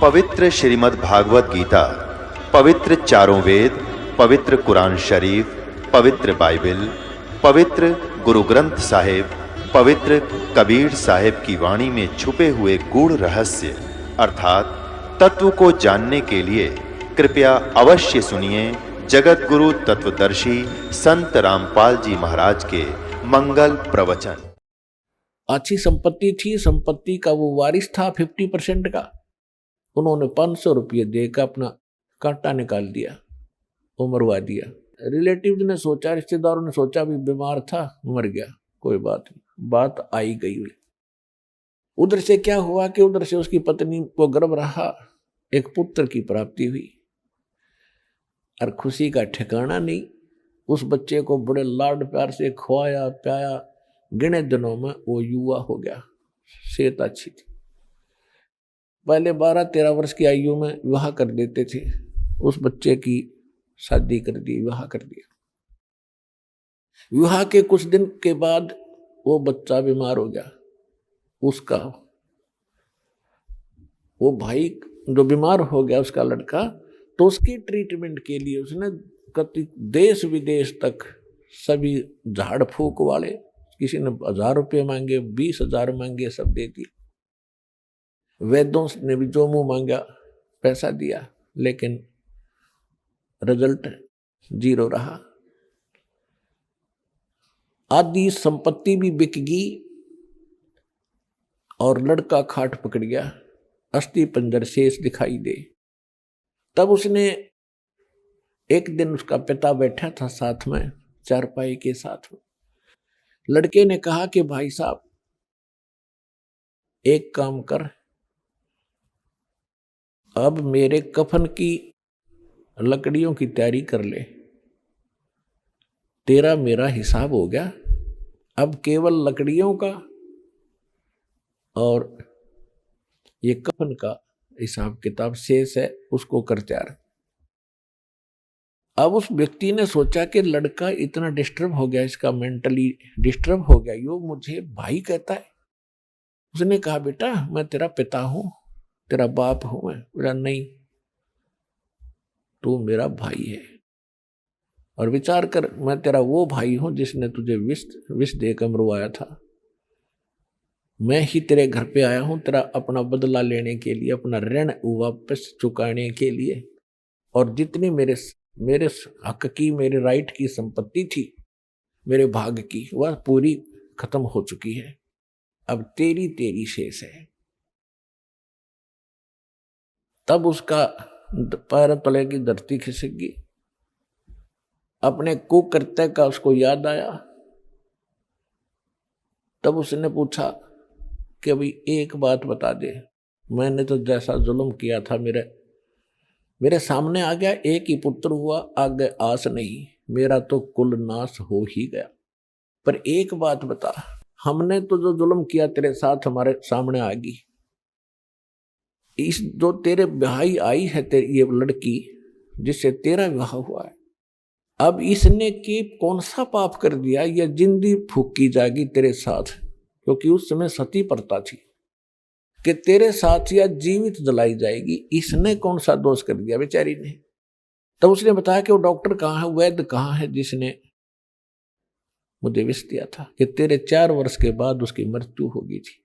पवित्र श्रीमद् भागवत गीता, पवित्र चारों वेद, पवित्र कुरान शरीफ, पवित्र बाइबल, पवित्र गुरु ग्रंथ साहिब, पवित्र कबीर साहिब की वाणी में छुपे हुए गूढ़ रहस्य अर्थात तत्व को जानने के लिए कृपया अवश्य सुनिए जगत गुरु तत्वदर्शी संत रामपाल जी महाराज के मंगल प्रवचन। अच्छी संपत्ति थी, संपत्ति का वो वारिस था 50% का। उन्होंने 500 रुपये देकर अपना कांटा निकाल दिया, उमरवा दिया। रिलेटिव ने सोचा, रिश्तेदारों ने सोचा भी बीमार था, मर गया, कोई बात नहीं, बात आई गई हुई। उधर से क्या हुआ कि उधर से उसकी पत्नी को गर्भ रहा, एक पुत्र की प्राप्ति हुई और खुशी का ठिकाना नहीं। उस बच्चे को बड़े लाड प्यार से खवाया प्याया, गिने दिनों में वो युवा हो गया, सेहत अच्छी थी। पहले 12-13 वर्ष की आयु में विवाह कर देते थे, उस बच्चे की शादी कर दी, विवाह कर दिया। विवाह के कुछ दिन के बाद वो बच्चा बीमार हो गया। उसका वो भाई जो बीमार हो गया, उसका लड़का, तो उसके ट्रीटमेंट के लिए उसने कति देश विदेश तक सभी झाड़ फूक वाले, किसी ने 1000 रुपये मांगे, 20,000 मांगे, सब दे दिए। वैद्यों ने भी जो मुंह मांगा पैसा दिया, लेकिन रिजल्ट 0 रहा। आधी संपत्ति भी बिक गई और लड़का खाट पकड़ गया, अस्थि पंजर शेष दिखाई दे। तब उसने एक दिन, उसका पिता बैठा था साथ में, चारपाई के साथ में। लड़के ने कहा कि भाई साहब एक काम कर, अब मेरे कफन की लकड़ियों की तैयारी कर ले, तेरा मेरा हिसाब हो गया, अब केवल लकड़ियों का और ये कफन का हिसाब किताब शेष है, उसको कर तैयार। अब उस व्यक्ति ने सोचा कि लड़का इतना डिस्टर्ब हो गया, इसका मेंटली डिस्टर्ब हो गया, यो मुझे भाई कहता है। उसने कहा बेटा मैं तेरा पिता हूं, तेरा बाप हूं मैं। बोला नहीं, तू मेरा भाई है, और विचार कर, मैं तेरा वो भाई हूं जिसने तुझे विष देकर मरवाया था। मैं ही तेरे घर पे आया हूं तेरा अपना बदला लेने के लिए, अपना ऋण वापस चुकाने के लिए, और जितनी मेरे हक की, मेरे राइट की संपत्ति थी, मेरे भाग की, वह पूरी खत्म हो चुकी है, अब तेरी शेष है। तब उसका पैर तले की धरती खिसक गई, अपने कुकृत्य का उसको याद आया। तब उसने पूछा कि अभी एक बात बता दे, मैंने तो जैसा जुल्म किया था मेरे सामने आ गया, एक ही पुत्र हुआ, आगे आस नहीं, मेरा तो कुल नाश हो ही गया। पर एक बात बता, हमने तो जो जुल्म किया तेरे साथ हमारे सामने आ गई, इस जो तेरे भाई आई है ये लड़की जिससे तेरा विवाह हुआ है, अब इसने के कौन सा पाप कर दिया, यह जिंदगी फूकी जाएगी तेरे साथ, क्योंकि उस समय सती प्रथा थी कि तेरे साथ या जीवित जलाई जाएगी। इसने कौन सा दोष कर दिया बेचारी ने। तब उसने बताया कि वो डॉक्टर कहाँ है, वैद्य कहाँ है जिसने मुझे विष दिया था कि तेरे 4 वर्ष के बाद उसकी मृत्यु हो गई थी।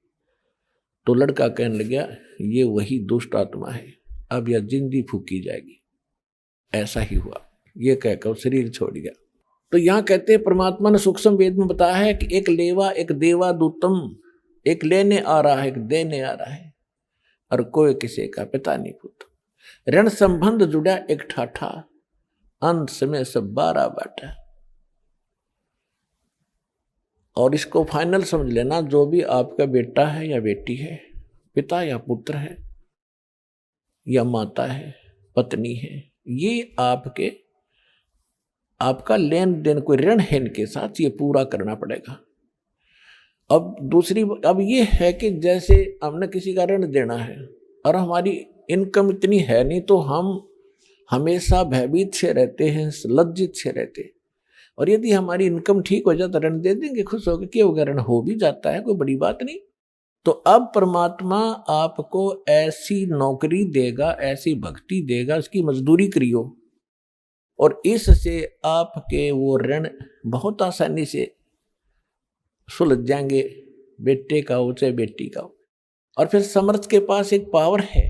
तो लड़का कहने लगा ये वही दुष्ट आत्मा है, अब यह जिंदगी फूकी जाएगी। ऐसा ही हुआ, ये कहकर शरीर छोड़ गया। तो यहां कहते हैं परमात्मा ने सूक्ष्म वेद में बताया है कि एक लेवा एक देवा दूतम, एक लेने आ रहा है एक देने आ रहा है, और कोई किसी का पिता नहीं पुत्र। ऋण संबंध जुड़ा एक ठाठा, अंत समय सब 12 बाटा। और इसको फाइनल समझ लेना, जो भी आपका बेटा है या बेटी है, पिता या पुत्र है या माता है, पत्नी है, ये आपका लेन देन कोई ऋण है इनके साथ, ये पूरा करना पड़ेगा। अब ये है कि जैसे हमने किसी का ऋण देना है और हमारी इनकम इतनी है नहीं, तो हम हमेशा भयभीत से रहते हैं, लज्जित से रहते हैं। और यदि हमारी इनकम ठीक हो जाए तो ऋण दे देंगे खुश होकर, कि हो गया, ऋण हो भी जाता है, कोई बड़ी बात नहीं। तो अब परमात्मा आपको ऐसी नौकरी देगा, ऐसी भक्ति देगा, उसकी मजदूरी करियो, और इससे आपके वो ऋण बहुत आसानी से सुलझ जाएंगे, बेटे का हो चाहे बेटी का हो। और फिर समर्थ के पास एक पावर है,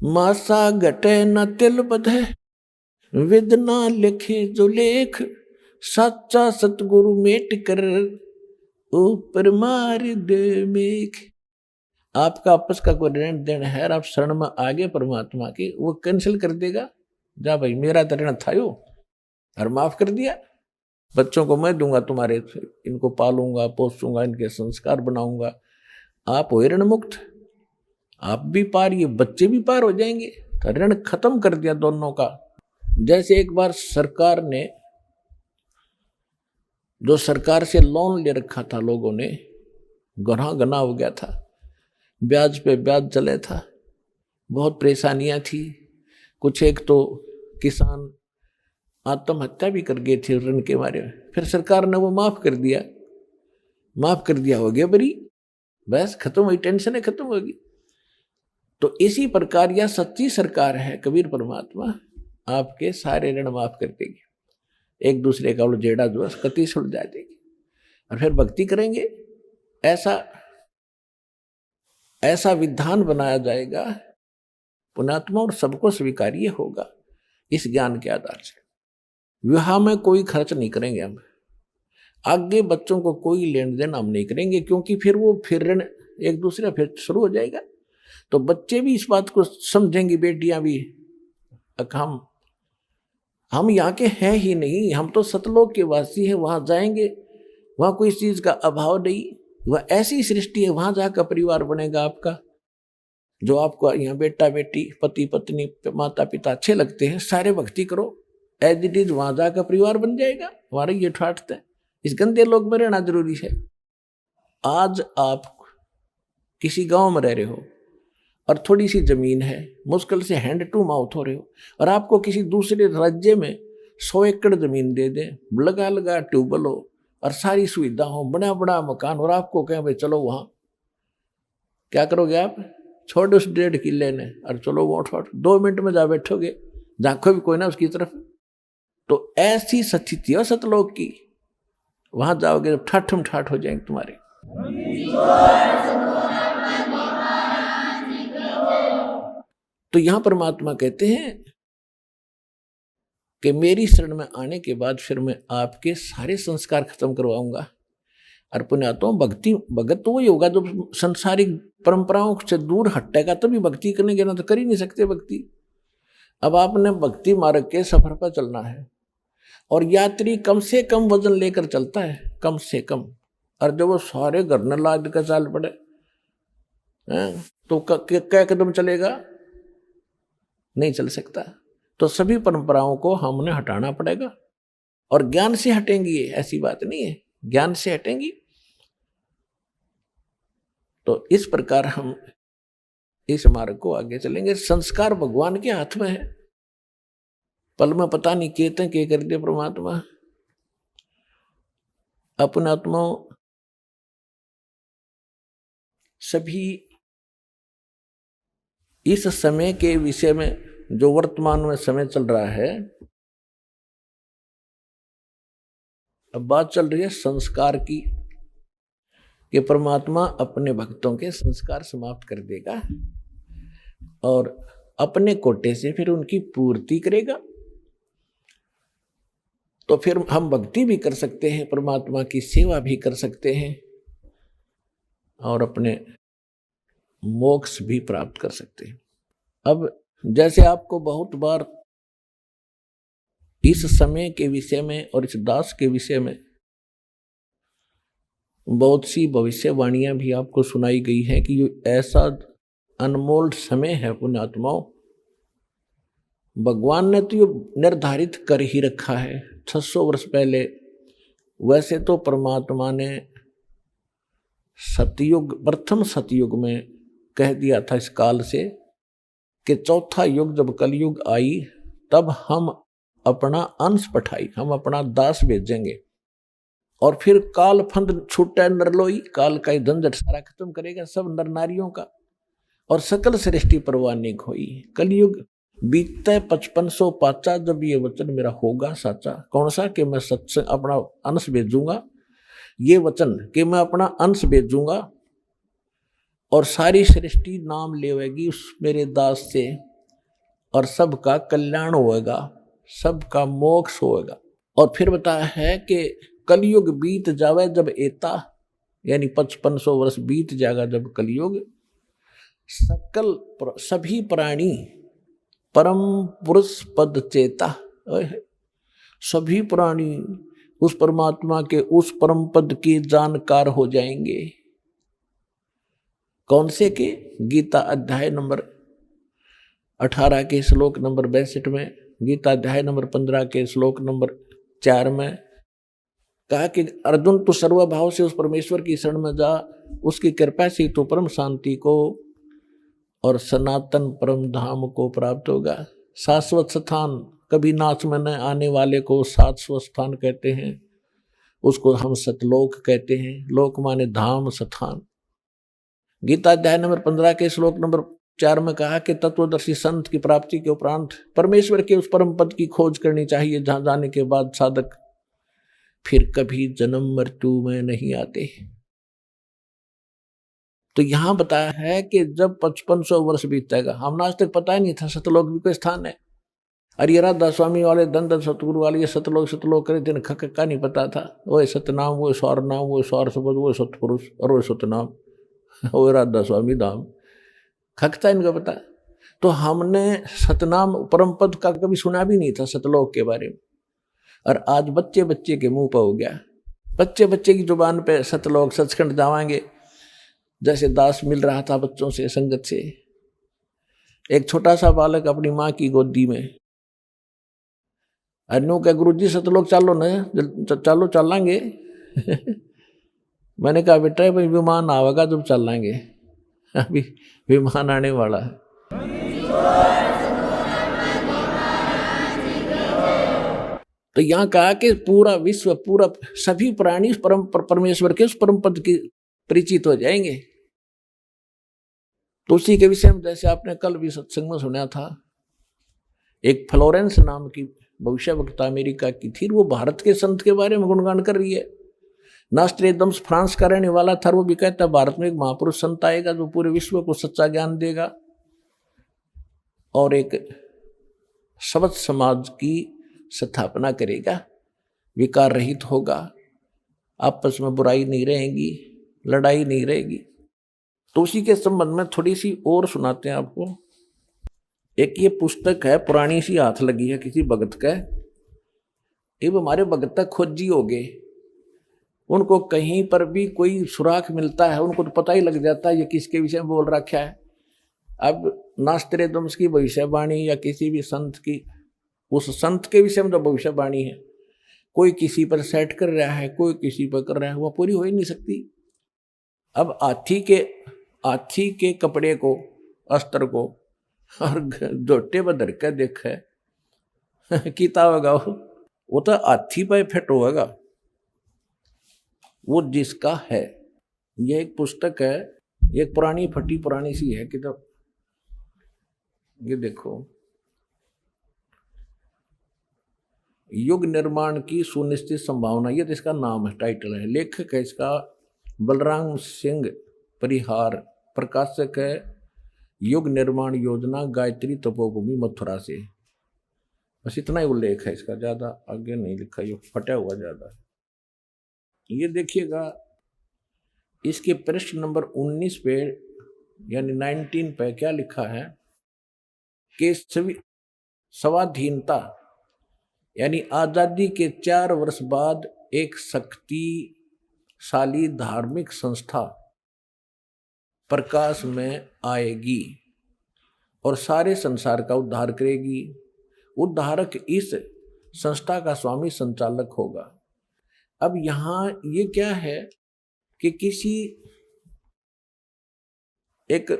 मासा घटे न तिल बधे, विद ना लिखे जो लेख, सच्चा सतगुरु मेट कर ऊपर मार दे मेघ। आपका आपस का कोई ऋण देन है और आप शरण में आगे परमात्मा की, वो कैंसिल कर देगा। जा भाई मेरा तो ऋण था यो, और माफ कर दिया। बच्चों को मैं दूंगा तुम्हारे, इनको पालूंगा पोसूंगा, इनके संस्कार बनाऊंगा। आप हो ऋण मुक्त, आप भी पार, ये बच्चे भी पार हो जाएंगे। तो ऋण खत्म कर दिया दोनों का। जैसे एक बार सरकार ने, जो सरकार से लोन ले रखा था लोगों ने, घना हो गया था, ब्याज पे ब्याज चले था, बहुत परेशानियां थी। कुछ एक तो किसान आत्महत्या भी कर गए थे ऋण के मारे। फिर सरकार ने वो माफ कर दिया, हो गया बरी, बस खत्म हुई, टेंशन खत्म होगी। तो इसी प्रकार यह सच्ची सरकार है कबीर परमात्मा, आपके सारे ऋण माफ कर देगी। एक दूसरे का जेड़ा जो कति सुलझा देगी, और फिर भक्ति करेंगे। ऐसा विधान बनाया जाएगा पुण्यात्मा, और सबको स्वीकार्य होगा इस ज्ञान के आधार से। विवाह में कोई खर्च नहीं करेंगे हम, आगे बच्चों को कोई लेन देन हम नहीं करेंगे, क्योंकि फिर ऋण एक दूसरे फिर शुरू हो जाएगा। तो बच्चे भी इस बात को समझेंगे, बेटियां भी, हम यहाँ के हैं ही नहीं, हम तो सतलोक के वासी हैं, वहां जाएंगे, वहां कोई चीज का अभाव नहीं, वह ऐसी सृष्टि है, वहां जाकर परिवार बनेगा आपका। जो आपको यहाँ बेटा बेटी पति पत्नी माता पिता अच्छे लगते हैं, सारे भक्ति करो, एज इट इज वहां जाकर परिवार बन जाएगा। हमारे ये ठाठते हैं, इस गंदे लोग में रहना जरूरी है। आज आप किसी गांव में रह रहे हो और थोड़ी सी जमीन है, मुश्किल से हैंड टू माउथ हो रहे हो, और आपको किसी दूसरे राज्य में 100 एकड़ जमीन दे दे, लगा ट्यूबवेल हो और सारी सुविधा हो, बड़ा मकान, और आपको कहें भाई चलो वहां, क्या करोगे आप? छोड़ उस 1.5 किले ने और चलो वो 2 मिनट में जा बैठोगे, झांको भी कोई ना उसकी तरफ। तो ऐसी स्थिति है सतलोक की, वहां जाओगे ठाठम ठाठ हो जाएंगे तुम्हारे। तो यहां परमात्मा कहते हैं कि मेरी शरण में आने के बाद फिर मैं आपके सारे संस्कार खत्म करवाऊंगा। और पुण्यात्मा भगत तो वही होगा जो संसारिक परंपराओं से दूर हटेगा, तभी भक्ति करने के, ना तो कर ही नहीं सकते भक्ति। अब आपने भक्ति मार्ग के सफर पर चलना है, और यात्री कम से कम वजन लेकर चलता है, कम से कम। और जब वो सारे घर न लाद कर चाल पड़े तो क्या कदम चलेगा? नहीं चल सकता। तो सभी परंपराओं को हमने हटाना पड़ेगा, और ज्ञान से हटेंगी, ऐसी बात नहीं है, ज्ञान से हटेंगी। तो इस प्रकार हम इस मार्ग को आगे चलेंगे। संस्कार भगवान के हाथ में है, पल में पता नहीं कहते के कर दे परमात्मा। अपने आत्मा सभी इस समय के विषय में, जो वर्तमान में समय चल रहा है, अब बात चल रही है संस्कार की, कि परमात्मा अपने भक्तों के संस्कार समाप्त कर देगा और अपने कोटे से फिर उनकी पूर्ति करेगा। तो फिर हम भक्ति भी कर सकते हैं, परमात्मा की सेवा भी कर सकते हैं, और अपने मोक्ष भी प्राप्त कर सकते हैं। अब जैसे आपको बहुत बार इस समय के विषय में और इस दास के विषय में बहुत सी भविष्यवाणियां भी आपको सुनाई गई है कि ये ऐसा अनमोल समय है पुण्यात्माओं, भगवान ने तो ये निर्धारित कर ही रखा है 600 वर्ष पहले। वैसे तो परमात्मा ने सतयुग, प्रथम सतयुग में कह दिया था इस काल से कि चौथा युग जब कलयुग आई तब हम अपना अंश पठाई, हम अपना दास भेजेंगे। और फिर काल फंद छूटा नरलोई, काल का झंझट सारा खत्म करेगा सब नर नारियों का, और सकल सृष्टि परवानिक होई। कलयुग बीतते 5500 पाचा, जब ये वचन मेरा होगा साचा। कौन सा? कि मैं सत्संग अपना अंश भेजूंगा, ये वचन कि मैं अपना अंश भेजूंगा और सारी सृष्टि नाम लेवेगी उस मेरे दास से, और सबका कल्याण होएगा, सबका मोक्ष होएगा। और फिर बताया है कि कलयुग बीत जावे जब एता, यानी 5500 वर्ष बीत जाएगा जब कलयुग, सकल सभी प्राणी परम पुरुष पद चेता, सभी प्राणी उस परमात्मा के उस परम पद के जानकार हो जाएंगे। कौन से के? गीता अध्याय नंबर 18 के श्लोक नंबर 62 में, गीता अध्याय नंबर 15 के श्लोक नंबर 4 में कहा कि अर्जुन तू सर्वभाव से उस परमेश्वर की शरण में जा, उसकी कृपा से तो परम शांति को और सनातन परम धाम को प्राप्त होगा। शाश्वत स्थान, कभी नाश में न आने वाले को शाश्वत स्थान कहते हैं, उसको हम सतलोक कहते हैं। लोक माने धाम, स्थान। गीता अध्याय नंबर 15 के श्लोक नंबर 4 में कहा कि तत्वदर्शी संत की प्राप्ति के उपरांत परमेश्वर के उस परम पद की खोज करनी चाहिए, जहां जाने के बाद साधक फिर कभी जन्म मृत्यु में नहीं आते। तो यहां बताया है कि जब 5500 वर्ष बीतेगा, हमने आज तक पता ही नहीं था सतलोक भी कोई स्थान है। अरे राधा स्वामी वाले दंड सतगुरु वाले ये सतलोक करे दिन खक का नहीं पता था। वो सतनाम, वो स्वर नाम, वो स्वर शब्द, वो सतपुरुष और वो सतनाम, वो राधा स्वामी धाम, खकता इनका पता। तो हमने सतनाम परम पद का कभी सुना भी नहीं था सतलोक के बारे में, और आज बच्चे बच्चे के मुंह पर हो गया। बच्चे बच्चे की जुबान पे सतलोक सचखंड जावाएंगे, जैसे दास मिल रहा था बच्चों से संगत से। एक छोटा सा बालक अपनी माँ की गोदी में, अन्नू के गुरु जी सतलोक चालो न, चालो चलेंगे। मैंने कहा बेटा भाई विमान आवेगा जब चलेंगे, अभी विमान आने वाला है। तो यहाँ कहा कि पूरा विश्व, पूरा सभी प्राणी परमेश्वर के उस परम पद की परिचित हो जाएंगे। तो उसी के विषय में जैसे आपने कल भी सत्संग में सुना था, एक फ्लोरेंस नाम की भविष्य वक्ता अमेरिका की थी, वो भारत के संत के बारे में गुणगान कर रही है। नास्ट्रेदम्स फ्रांस का रहने वाला था, वो भी कहता है भारत में एक महापुरुष संत आएगा जो पूरे विश्व को सच्चा ज्ञान देगा और एक शब्द समाज की स्थापना करेगा, विकार रहित होगा, आपस में बुराई नहीं रहेगी, लड़ाई नहीं रहेगी। तो उसी के संबंध में थोड़ी सी और सुनाते हैं आपको। एक ये पुस्तक है, पुरानी सी, हाथ लगी है किसी भगत का। ये हमारे भगत तक खोजी हो गए, उनको कहीं पर भी कोई सुराख मिलता है उनको तो पता ही लग जाता है ये किसके विषय में बोल रखा है। अब नास्ट्रेदम्स की भविष्यवाणी या किसी भी संत की, उस संत के विषय में तो भविष्यवाणी है, कोई किसी पर सेट कर रहा है, कोई किसी पर कर रहा है, वह पूरी हो ही नहीं सकती। अब हाथी के कपड़े को, अस्त्र को और जोटे पर धर के देखे कीता होगा, वो तो हाथी पर फिट होगा, वो जिसका है। यह एक पुस्तक है, एक पुरानी फटी पुरानी सी है किताब। ये देखो, युग निर्माण की सुनिश्चित संभावना, ये तो इसका नाम है, टाइटल है। लेखक है इसका बलराम सिंह परिहार, प्रकाशक है युग निर्माण योजना, गायत्री तपोभूमि मथुरा से। बस इतना ही उल्लेख है इसका, ज्यादा आगे नहीं लिखा, ये फटा हुआ ज्यादा है। ये देखिएगा, इसके पृष्ठ नंबर 19 पे यानी 19 पे क्या लिखा है कि स्वाधीनता यानी आजादी के 4 वर्ष बाद एक शक्तिशाली धार्मिक संस्था प्रकाश में आएगी और सारे संसार का उद्धार करेगी। उद्धारक इस संस्था का स्वामी संचालक होगा। अब यहाँ ये क्या है कि किसी एक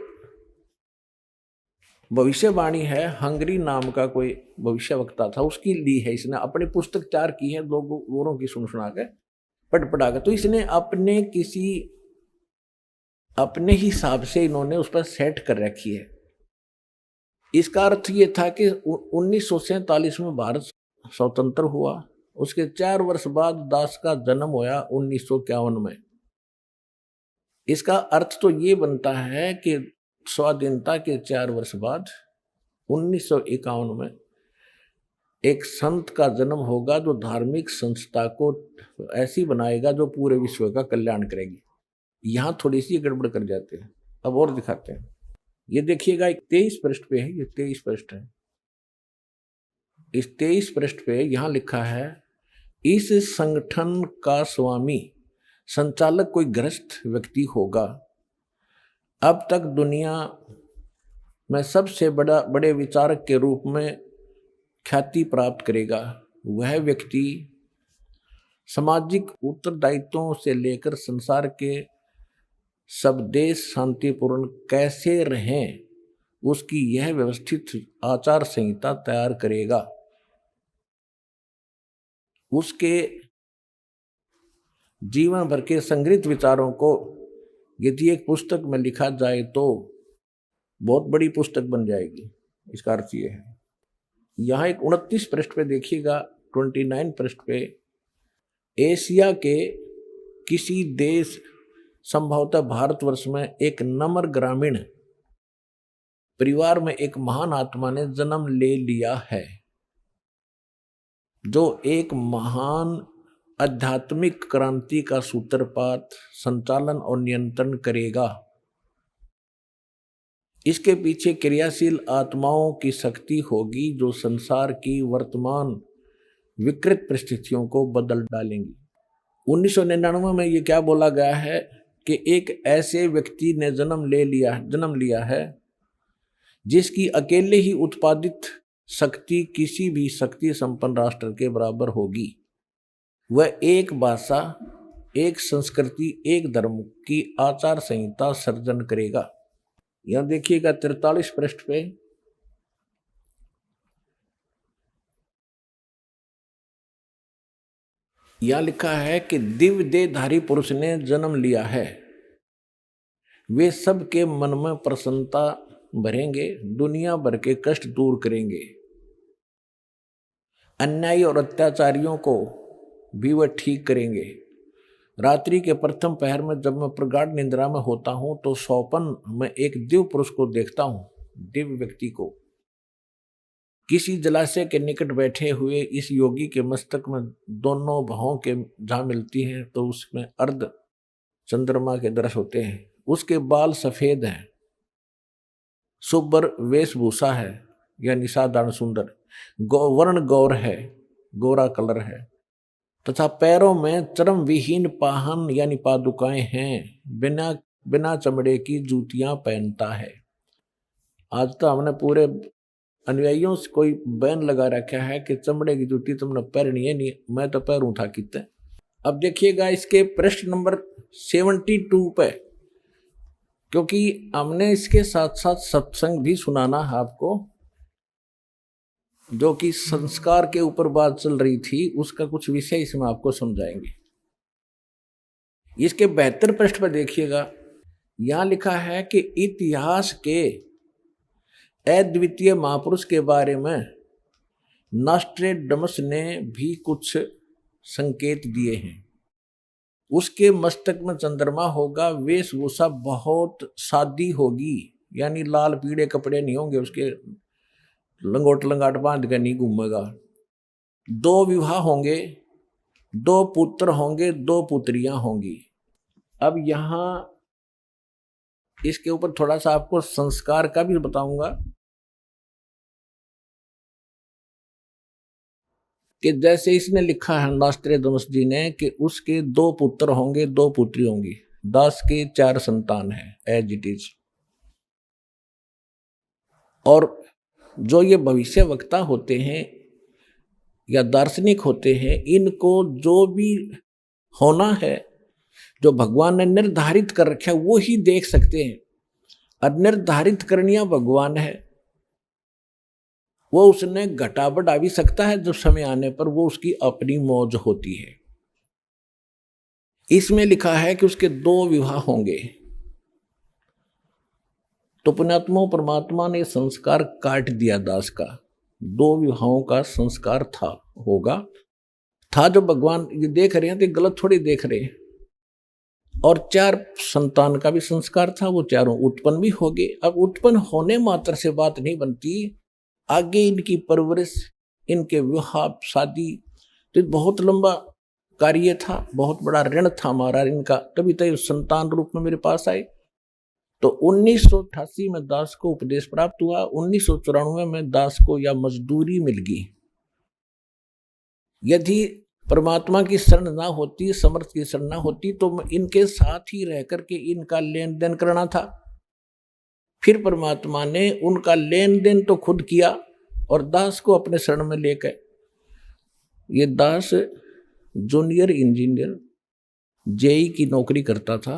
भविष्यवाणी है, हंगरी नाम का कोई भविष्य वक्ता था, उसकी ली है इसने, अपनी पुस्तक तैयार की है, लोगों की सुन सुना के पटपटाकर। तो इसने अपने हिसाब से इन्होंने उस पर सेट कर रखी है। इसका अर्थ ये था कि 1947 में भारत स्वतंत्र हुआ, उसके 4 वर्ष बाद दास का जन्म होया 1951 में। इसका अर्थ तो ये बनता है कि स्वाधीनता के 4 वर्ष बाद 1951 में एक संत का जन्म होगा जो धार्मिक संस्था को ऐसी बनाएगा जो पूरे विश्व का कल्याण करेगी। यहां थोड़ी सी गड़बड़ कर जाते हैं। अब और दिखाते हैं। ये देखिएगा 23 पृष्ठ पे है, ये 23 पृष्ठ है। इस 23 पृष्ठ पे यहां लिखा है, इस संगठन का स्वामी संचालक कोई ग्रस्त व्यक्ति होगा। अब तक दुनिया में सबसे बड़े विचारक के रूप में ख्याति प्राप्त करेगा। वह व्यक्ति सामाजिक उत्तरदायित्वों से लेकर संसार के सब देश शांतिपूर्ण कैसे रहें, उसकी यह व्यवस्थित आचार संहिता तैयार करेगा। उसके जीवन भर के संग्रहित विचारों को यदि एक पुस्तक में लिखा जाए तो बहुत बड़ी पुस्तक बन जाएगी। इसका अर्थ ये है। यहाँ एक 29 पृष्ठ पे देखिएगा, 29 पृष्ठ पे, एशिया के किसी देश, संभवतः भारतवर्ष में, एक नम्र ग्रामीण परिवार में एक महान आत्मा ने जन्म ले लिया है, जो एक महान आध्यात्मिक क्रांति का सूत्रपात, संचालन और नियंत्रण करेगा। इसके पीछे क्रियाशील आत्माओं की शक्ति होगी जो संसार की वर्तमान विकृत परिस्थितियों को बदल डालेंगी। 1999 में ये क्या बोला गया है कि एक ऐसे व्यक्ति ने जन्म लिया है जिसकी अकेले ही उत्पादित शक्ति किसी भी शक्ति संपन्न राष्ट्र के बराबर होगी। वह एक भाषा, एक संस्कृति, एक धर्म की आचार संहिता सर्जन करेगा। यहां देखिएगा 43 पृष्ठ पे, यहां लिखा है कि दिव्य देहधारी पुरुष ने जन्म लिया है। वे सबके मन में प्रसन्नता भरेंगे, दुनिया भर के कष्ट दूर करेंगे। अन्यायी और अत्याचारियों को भी वह ठीक करेंगे। रात्रि के प्रथम पहर में जब मैं प्रगाढ़ निद्रा में होता हूं तो स्वप्न में एक दिव्य पुरुष को देखता हूं, दिव्य व्यक्ति को। किसी जलाशय के निकट बैठे हुए इस योगी के मस्तक में दोनों भावों के जहां मिलती हैं तो उसमें अर्ध चंद्रमा के दृश्य होते हैं। उसके बाल सफेद हैं, सुब्बर वेशभूषा है, यानी साधारण सुंदर, वर्ण गौर है, गोरा कलर है, तथा पैरों में चर्म विहीन पाहन यानी पादुकाएं हैं। बिना चमड़े की जूतियां पहनता है। आज तो हमने पूरे अनुयायियों से कोई बैन लगा रखा है कि चमड़े की जूती तुमने पहननी है, नहीं मैं तो पैरूं था कितने। अब देखिएगा इसके पृष्ठ नंबर 72 पे, क्योंकि हमने इसके साथ साथ सत्संग भी सुनाना है आपको, जो कि संस्कार के ऊपर बात चल रही थी, उसका कुछ विषय इसमें आपको समझाएंगे। इसके 72 पृष्ठ पर देखिएगा, यहां लिखा है कि इतिहास के अद्वितीय महापुरुष के बारे में नॉस्ट्रेडमस ने भी कुछ संकेत दिए हैं। उसके मस्तक में चंद्रमा होगा, वेशभूषा बहुत सादी होगी, यानी लाल पीले कपड़े नहीं होंगे उसके, लंगोट लंगाट बांध कर नहीं घूमेगा। 2 विवाह होंगे, 2 पुत्र होंगे, 2 पुत्रियां होंगी। अब यहां इसके ऊपर थोड़ा सा आपको संस्कार का भी बताऊंगा कि जैसे इसने लिखा है नॉस्ट्रेडमस जी ने कि उसके 2 पुत्र होंगे, 2 पुत्री होंगी, 10 के 4 संतान है, एज इट इज। और जो ये भविष्य वक्ता होते हैं या दार्शनिक होते हैं, इनको जो भी होना है, जो भगवान ने निर्धारित कर रखा है, वो ही देख सकते हैं। और निर्धारित करनिया भगवान है, वो उसने घटा बढ़ा भी सकता है जब समय आने पर, वो उसकी अपनी मौज होती है। इसमें लिखा है कि उसके 2 विवाह होंगे। तो पुण्यात्मा परमात्मा ने संस्कार काट दिया दास का। 2 विवाहों का संस्कार था जो भगवान ये देख रहे हैं तो गलत थोड़ी देख रहे हैं। और 4 संतान का भी संस्कार था, वो चारों उत्पन्न भी हो गए। अब उत्पन्न होने मात्र से बात नहीं बनती, आगे इनकी परवरिश, इनके विवाह शादी, तो बहुत लंबा कार्य था, बहुत बड़ा ऋण था हमारा इनका, तभी तो संतान रूप में मेरे पास आए। तो 1988 में दास को उपदेश प्राप्त हुआ। 1994 में दास को यह मजदूरी मिल गई। यदि परमात्मा की शरण ना होती, समर्थ की शरण ना होती, तो इनके साथ ही रह करके इनका लेन देन करना था। फिर परमात्मा ने उनका लेन देन तो खुद किया और दास को अपने शरण में लेकर, ये दास जूनियर इंजीनियर जेई की नौकरी करता था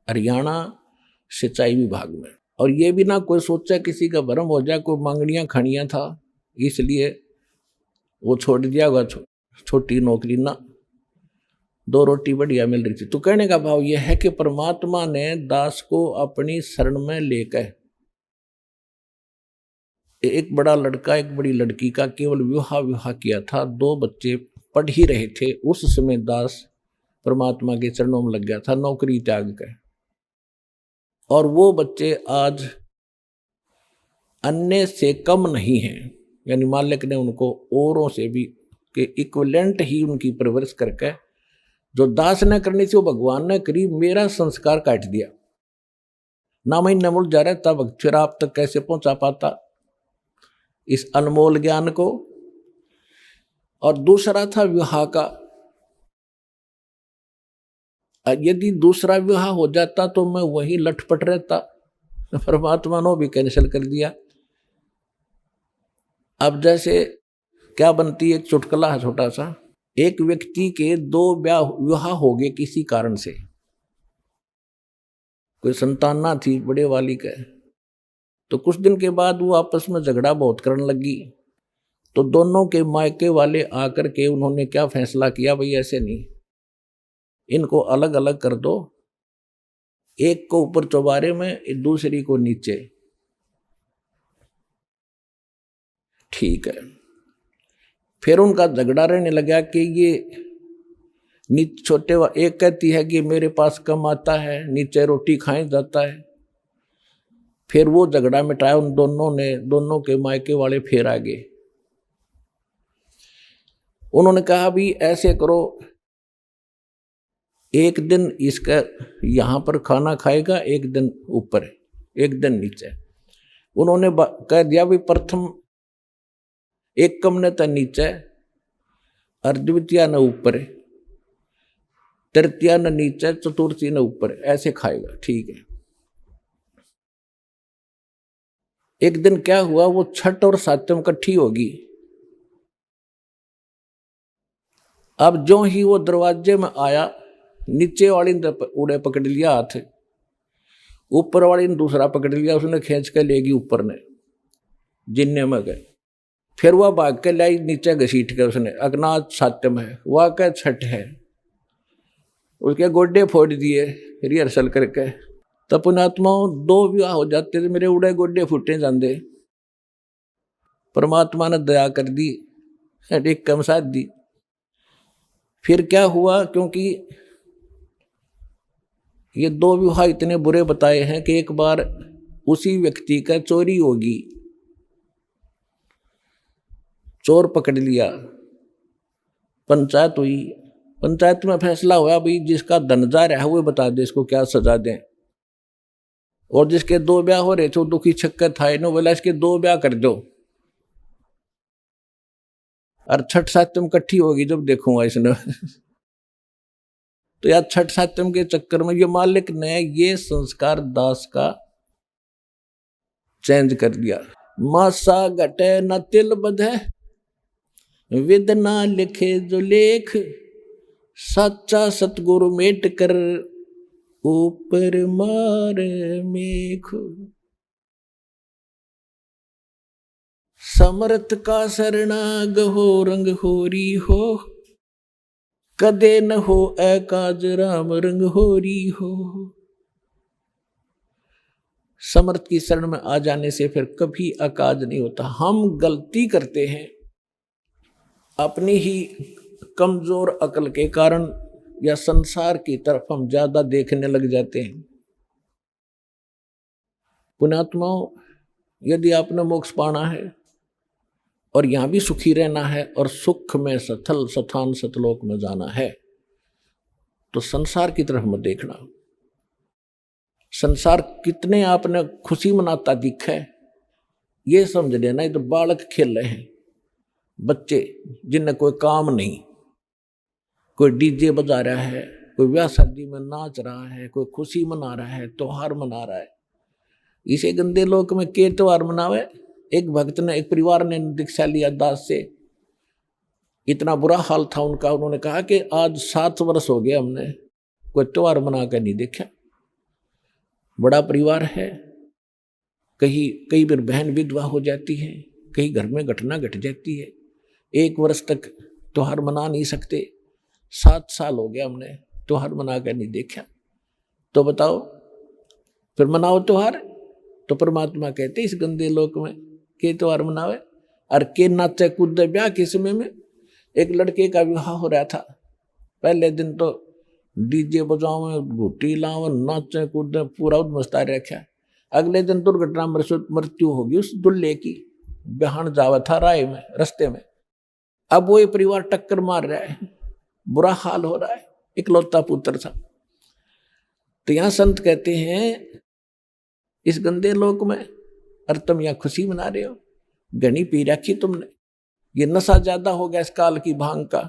हरियाणा सिंचाई विभाग में। और ये भी ना कोई सोचा किसी का भरम हो जाए, कोई मांगनियां खानियां था, इसलिए वो छोड़ दिया होगा छोटी नौकरी ना, 2 रोटी बढ़िया मिल रही थी। तो कहने का भाव यह है कि परमात्मा ने दास को अपनी शरण में लेकर, एक बड़ा लड़का एक बड़ी लड़की का केवल विवाह किया था, 2 बच्चे पढ़ ही रहे थे, उस समय दास परमात्मा के चरणों में लग गया था नौकरी त्याग कर। और वो बच्चे आज अन्य से कम नहीं हैं, यानी मालिक ने उनको औरों से भी के इक्विवेलेंट ही उनकी परवरिश करके, जो दास ने करनी थी वो भगवान ने करी। मेरा संस्कार काट दिया ना, मैं नमुल जा रहा तब फिर आप तक कैसे पहुंचा पाता इस अनमोल ज्ञान को। और दूसरा था विवाह का। यदि दूसरा विवाह हो जाता तो मैं वही लटपट रहता, परमात्मा ने भी कैंसिल कर दिया। अब जैसे क्या बनती है, एक चुटकुला है छोटा सा। एक व्यक्ति के 2 विवाह हो गए किसी कारण से, कोई संतान ना थी बड़े वाली का। तो कुछ दिन के बाद वो आपस में झगड़ा बहुत करने लगी। तो दोनों के मायके वाले आकर के उन्होंने क्या फैसला किया, भाई ऐसे नहीं, इनको अलग अलग कर दो, एक को ऊपर चौबारे में, दूसरी को नीचे। ठीक है। फिर उनका झगड़ा रहने लगा कि ये छोटे एक कहती है कि मेरे पास कम आता है, नीचे रोटी खाए जाता है। फिर वो झगड़ा मिटाया उन दोनों ने, दोनों के मायके वाले फिर आ गए। उन्होंने कहा भी ऐसे करो, एक दिन इसका यहां पर खाना खाएगा, एक दिन ऊपर, एक दिन नीचे। उन्होंने कह दिया भी प्रथम एक कम ने तो नीचे, और द्वितीय न ऊपर, तृतीय न नीचे, चतुर्थी न ऊपर, ऐसे खाएगा। ठीक है। एक दिन क्या हुआ, वो छठ और सातम इकट्ठी होगी। अब जो ही वो दरवाजे में आया, नीचे वाली ने उड़े पकड़ लिया हाथ, ऊपर वाली ने दूसरा पकड़ लिया, उसने खींच के लेगी ऊपर ने, जिन्ने में गए। फिर वह भाग के लाई नीचे घसीट के, उसने अग्नाथ सात्यम है, वह क्या छठ है, उसके गोड्डे फोड़ दिए रिहर्सल करके। तो पुण्यात्मा 2 विवाह हो जाते थे, मेरे उड़े गोड्डे फूटे जाते। परमात्मा ने दया कर दी, एक कम साथ दी। फिर क्या हुआ, क्योंकि ये 2 विवाह इतने बुरे बताए हैं कि एक बार उसी व्यक्ति का चोरी होगी, चोर पकड़ लिया, पंचायत हुई, पंचायत में फैसला हुआ भाई जिसका धन जा रहा है वो बता दे इसको क्या सजा दें। और जिसके 2 ब्याह हो रहे थे वो दुखी छक्कर था, इन्हों बोला इसके 2 ब्याह कर दो, और छठ सातम इकट्ठी होगी जब देखूंगा इसने। तो यार छठ सातम के चक्कर में ये मालिक ने ये संस्कार दास का चेंज कर दिया। मासा घटे न तिल बधे, विद ना लिखे जो लेख, सच्चा सतगुरु मेट कर ऊपर मारे मेख। समर्थ का शरणा गहो रंग होरी हो, कदे न हो ऐ काज राम रंग होरी हो। समर्थ की शरण में आ जाने से फिर कभी अकाज नहीं होता। हम गलती करते हैं अपनी ही कमजोर अकल के कारण, या संसार की तरफ हम ज्यादा देखने लग जाते हैं। पुण्यात्माओं, यदि आपने मोक्ष पाना है और यहां भी सुखी रहना है और सुख में सथल सथान सतलोक में जाना है, तो संसार की तरफ मत देखना। संसार कितने आपने खुशी मनाता दिखा है, ये समझ लेना ये तो बालक खेल रहे हैं, बच्चे जिन्हें कोई काम नहीं। कोई डीजे बजा रहा है, कोई ब्याह शादी में नाच रहा है, कोई खुशी मना रहा है, त्योहार मना रहा है। इसे गंदे लोक में के त्योहार मनावे। एक भक्त ने, एक परिवार ने दीक्षा लिया दास से, इतना बुरा हाल था उनका, उन्होंने कहा कि आज 7 वर्ष हो गए हमने कोई त्योहार मना कर नहीं देखा। बड़ा परिवार है, कई बार बहन विधवा हो जाती है, कई घर में घटना घट जाती है, 1 वर्ष तक त्योहार मना नहीं सकते। 7 साल हो गया हमने त्योहार मना कर नहीं देखा। तो बताओ फिर मनाओ त्योहार। तो परमात्मा कहते इस गंदे लोक में के त्योहार मनावे और के नाचे कूदे। ब्याह के समय में एक लड़के का विवाह हो रहा था, पहले दिन तो डीजे बजाओ, घुट्टी लाओ, नाचे कूदे, पूरा मस्ता रखा। अगले दिन दुर्घटना मृत्यु होगी उस दुल्हे की, बहन जावा था राय में, रास्ते में। अब वो परिवार टक्कर मार रहा है, बुरा हाल हो रहा है, इकलौता पुत्र था। तो यहां संत कहते हैं इस गंदे लोक में और तुम यहां खुशी मना रहे हो, घनी पी रखी तुमने, ये नशा ज्यादा हो गया इस काल की भांग का।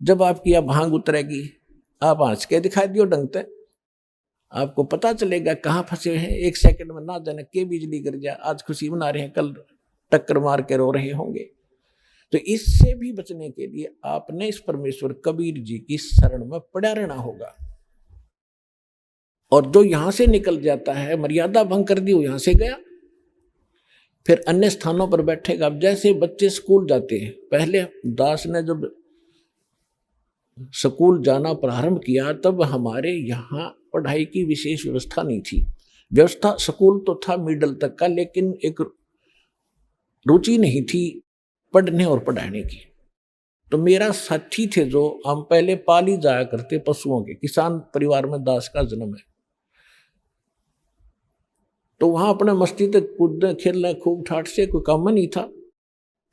जब आपकी यह भांग उतरेगी आप हंस के दिखाई दियो ढंगते, आपको पता चलेगा कहाँ फंसे हैं। 1 सेकंड में ना जाने के बिजली गिर जाए, आज खुशी मना रहे हैं कल टक्कर मार के रो रहे होंगे। तो इससे भी बचने के लिए आपने इस परमेश्वर कबीर जी की शरण में पड़ा रहना होगा। और जो यहां से निकल जाता है, मर्यादा भंग कर दी, वो यहां से गया, फिर अन्य स्थानों पर बैठेगा। अब जैसे बच्चे स्कूल जाते हैं, पहले दास ने जब स्कूल जाना प्रारंभ किया तब हमारे यहाँ पढ़ाई की विशेष व्यवस्था नहीं थी। व्यवस्था स्कूल तो था मिडिल तक का, लेकिन एक रुचि नहीं थी पढ़ने और पढ़ाने की। तो मेरा साथी थे जो, हम पहले पाली जाया करते पशुओं के, किसान परिवार में दास का जन्म है। तो वहां अपने मस्ती तक कूदने खेलने खूब ठाठ से, कोई काम नहीं था।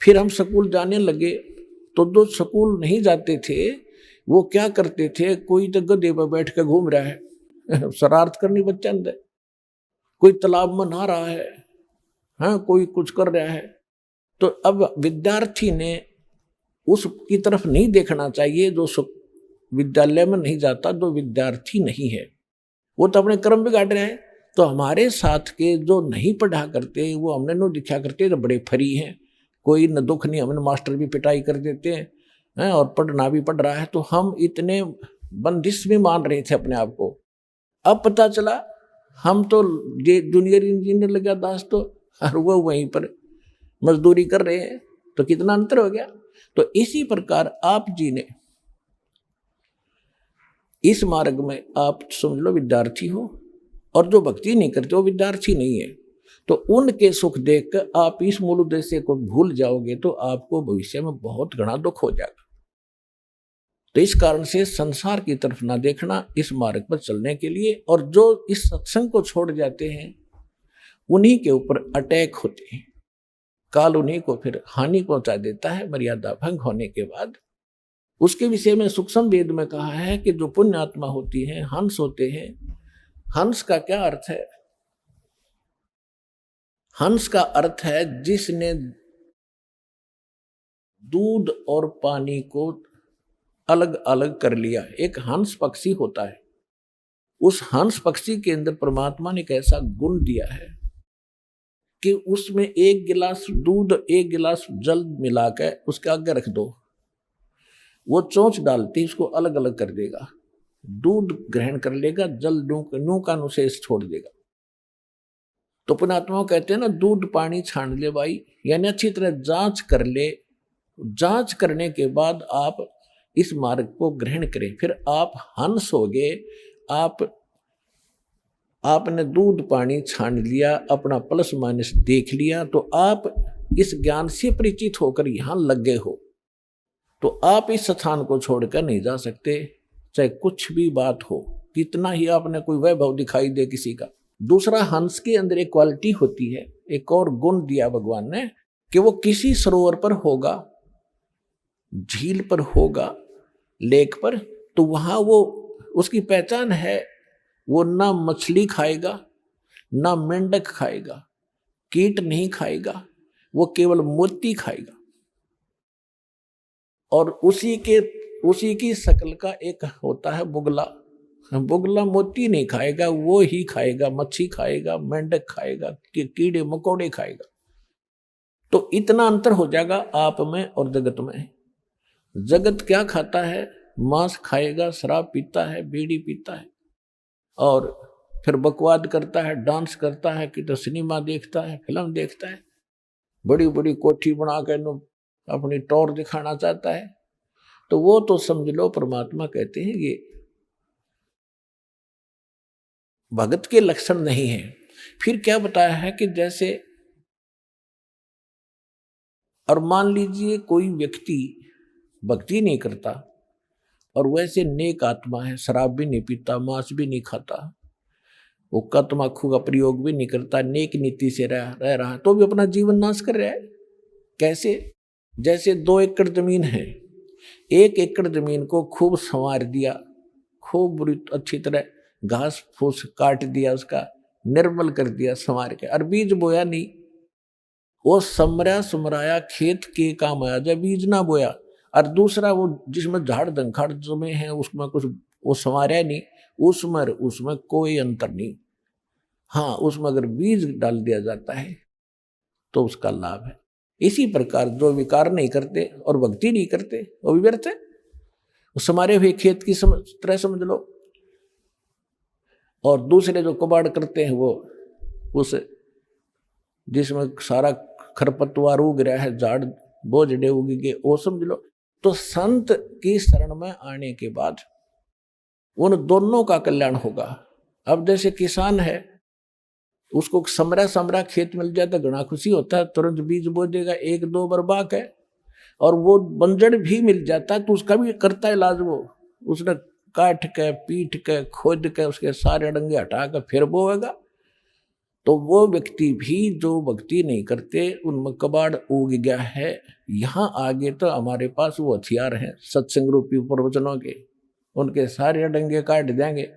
फिर हम स्कूल जाने लगे तो जो स्कूल नहीं जाते थे वो क्या करते थे, कोई तो गधे पर बैठ के घूम रहा है शरारत करनी बच्चे अंदर, कोई तालाब में नहा रहा है, हाँ कोई कुछ कर रहा है। तो अब विद्यार्थी ने उसकी तरफ नहीं देखना चाहिए जो विद्यालय में नहीं जाता, जो विद्यार्थी नहीं है, वो तो अपने कर्म बिगाड़ रहा है। तो हमारे साथ के जो नहीं पढ़ा करते वो हमने नो दिखा करते तो बड़े फरी हैं, कोई न दुख नहीं, हमने मास्टर भी पिटाई कर देते हैं और पढ़ना भी पढ़ रहा है। तो हम इतने बंदिश में मान रहे थे अपने आप को। अब पता चला हम तो जूनियर इंजीनियर लगा दास तो, और वो वहीं पर मजदूरी कर रहे हैं, तो कितना अंतर हो गया। तो इसी प्रकार आप जी ने इस मार्ग में आप समझ लो विद्यार्थी हो, और जो भक्ति नहीं करते वो विद्यार्थी नहीं है। तो उनके सुख देखकर आप इस मूल उद्देश्य को भूल जाओगे तो आपको भविष्य में बहुत घना दुख हो जाएगा। तो इस कारण से संसार की तरफ ना देखना इस मार्ग पर चलने के लिए। और जो इस सत्संग को छोड़ जाते हैं उन्हीं के ऊपर अटैक होते हैं, काल उन्हीं को फिर हानि पहुंचा देता है मर्यादा भंग होने के बाद। उसके विषय में सूक्ष्म वेद में कहा है कि जो पुण्य आत्मा होती है, हंस होते हैं। हंस का क्या अर्थ है? हंस का अर्थ है जिसने दूध और पानी को अलग अलग कर लिया। एक हंस पक्षी होता है, उस हंस पक्षी के अंदर परमात्मा ने एक ऐसा गुण दिया है कि उसमें 1 गिलास दूध 1 गिलास जल मिलाकर उसके आगे रख दो, वो चोंच डालती उसको अलग अलग कर देगा। दूध ग्रहण कर लेगा, जल नू का अनुशेष छोड़ देगा। तो पुण्यात्मा कहते हैं ना, दूध पानी छान ले भाई, यानी अच्छी तरह जांच कर ले। जांच करने के बाद आप इस मार्ग को ग्रहण करें। फिर आप हंस हो गए, आपने दूध पानी छान लिया, अपना प्लस माइनस देख लिया, तो आप इस ज्ञान से परिचित होकर यहां लग गए हो, तो आप इस स्थान को छोड़कर नहीं जा सकते, चाहे कुछ भी बात हो, कितना ही आपने कोई वैभव दिखाई दे किसी का। दूसरा, हंस के अंदर एक क्वालिटी होती है, एक और गुण दिया भगवान ने, कि वो किसी सरोवर पर होगा, झील पर होगा, लेक पर, तो वहां वो उसकी पहचान है, वो ना मछली खाएगा, ना मेंढक खाएगा, कीट नहीं खाएगा, वो केवल मोती खाएगा। और उसी की शक्ल का एक होता है बुगला। बुगला मोती नहीं खाएगा, वो ही खाएगा, मच्छी खाएगा, मेंढक खाएगा, कीड़े मकोड़े खाएगा। तो इतना अंतर हो जाएगा आप में और जगत में। जगत क्या खाता है? मांस खाएगा, शराब पीता है, बीड़ी पीता है, और फिर बकवाद करता है, डांस करता है, कि तो सिनेमा देखता है, फिल्म देखता है, बड़ी बड़ी कोठी बना कर अपनी टौर दिखाना चाहता है। तो वो तो समझ लो परमात्मा कहते हैं ये भगत के लक्षण नहीं है। फिर क्या बताया है कि जैसे, और मान लीजिए कोई व्यक्ति भक्ति नहीं करता और वैसे नेक आत्मा है, शराब भी नहीं पीता, मांस भी नहीं खाता, हुक्का तम्बाकू का प्रयोग भी नहीं करता, नेक नीति से रह रहा, तो भी अपना जीवन नाश कर रहा है। कैसे? जैसे 2 एकड़ जमीन है, 1 एकड़ जमीन को खूब संवार दिया, खूब बुरी अच्छी तरह घास फूस काट दिया, उसका निर्मल कर दिया संवार के, और बीज बोया नहीं, वो समराया खेत के काम आया जब बीज ना बोया। और दूसरा, वो जिसमें झाड़ दंखाड़ जमे हैं उसमें कुछ वो संवारा नहीं, उसमें कोई अंतर नहीं। हाँ, उसमें अगर बीज डाल दिया जाता है तो उसका लाभ है। इसी प्रकार जो विकार नहीं करते और भक्ति नहीं करते वो भी व्यर्थ है, समारे हुए खेत की तरह समझ लो। और दूसरे जो कबाड़ करते हैं, वो उस जिसमें सारा खरपतवार उग रहा है, झाड़ बोझड़े उगेंगे, वो समझ लो। तो संत की शरण में आने के बाद उन दोनों का कल्याण होगा। अब जैसे किसान है, उसको समरा खेत मिल जाए तो घना खुशी होता है, तुरंत बीज बो देगा, 1-2 बार बाक है, और वो बंजर भी मिल जाता है तो उसका भी करता है इलाज। वो उसने काट के, पीट के, खोद के, उसके सारे डंगे हटा कर फिर बोएगा। तो वो व्यक्ति भी जो भक्ति नहीं करते, उनमें कबाड़ उग गया है। यहाँ आगे तो हमारे पास वो हथियार हैं सत्संग रूपी प्रवचनों के, उनके सारे डंगे काट देंगे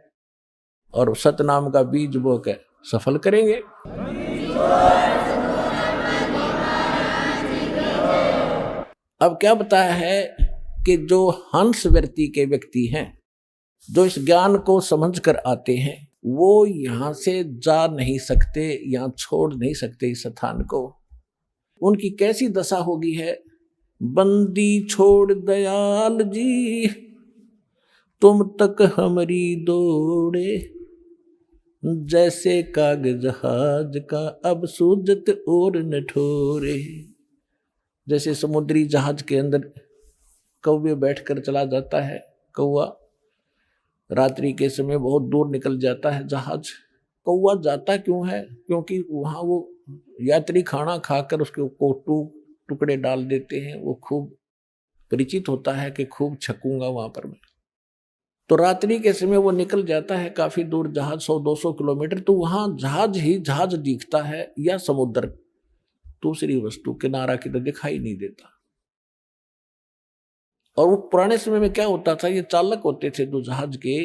और सतनाम का बीज बो के सफल करेंगे। अब क्या बताया है कि जो हंस वृत्ति के व्यक्ति हैं, जो इस ज्ञान को समझ कर आते हैं, वो यहां से जा नहीं सकते, यहां छोड़ नहीं सकते इस स्थान को। उनकी कैसी दशा होगी है? बंदी छोड़ दयाल जी, तुम तक हमारी दौड़े, जैसे कागज जहाज का अब सूजत और न ठोरे। जैसे समुद्री जहाज के अंदर कौवे बैठकर चला जाता है, कौवा रात्रि के समय बहुत दूर निकल जाता है जहाज। कौवा जाता क्यों है? क्योंकि वहाँ वो यात्री खाना खाकर उसके टुकड़े डाल देते हैं, वो खूब परिचित होता है कि खूब छकूंगा वहां पर मैं। तो रात्रि के समय वो निकल जाता है काफी दूर, जहाज 100-200 किलोमीटर, तो वहां जहाज ही जहाज दिखता है, या समुद्र, दूसरी वस्तु किनारा की तो दिखाई नहीं देता। और वो पुराने समय में क्या होता था, ये चालक होते थे जो जहाज के,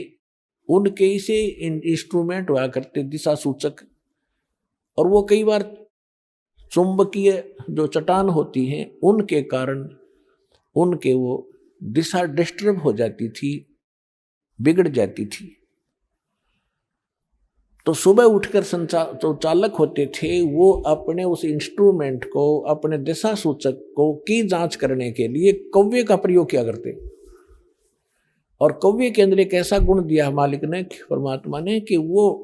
उनके से इंस्ट्रूमेंट हुआ करते, दिशा सूचक, और वो कई बार चुंबकीय जो चट्टान होती हैं उनके कारण उनके वो दिशा डिस्टर्ब हो जाती थी, बिगड़ जाती थी। तो सुबह उठकर जो चालक होते थे, वो अपने उस इंस्ट्रूमेंट को, अपने दिशा सूचक को की जांच करने के लिए कौवे का प्रयोग किया करते। और कौवे के अंदर एक ऐसा गुण दिया मालिक ने, परमात्मा ने, कि वो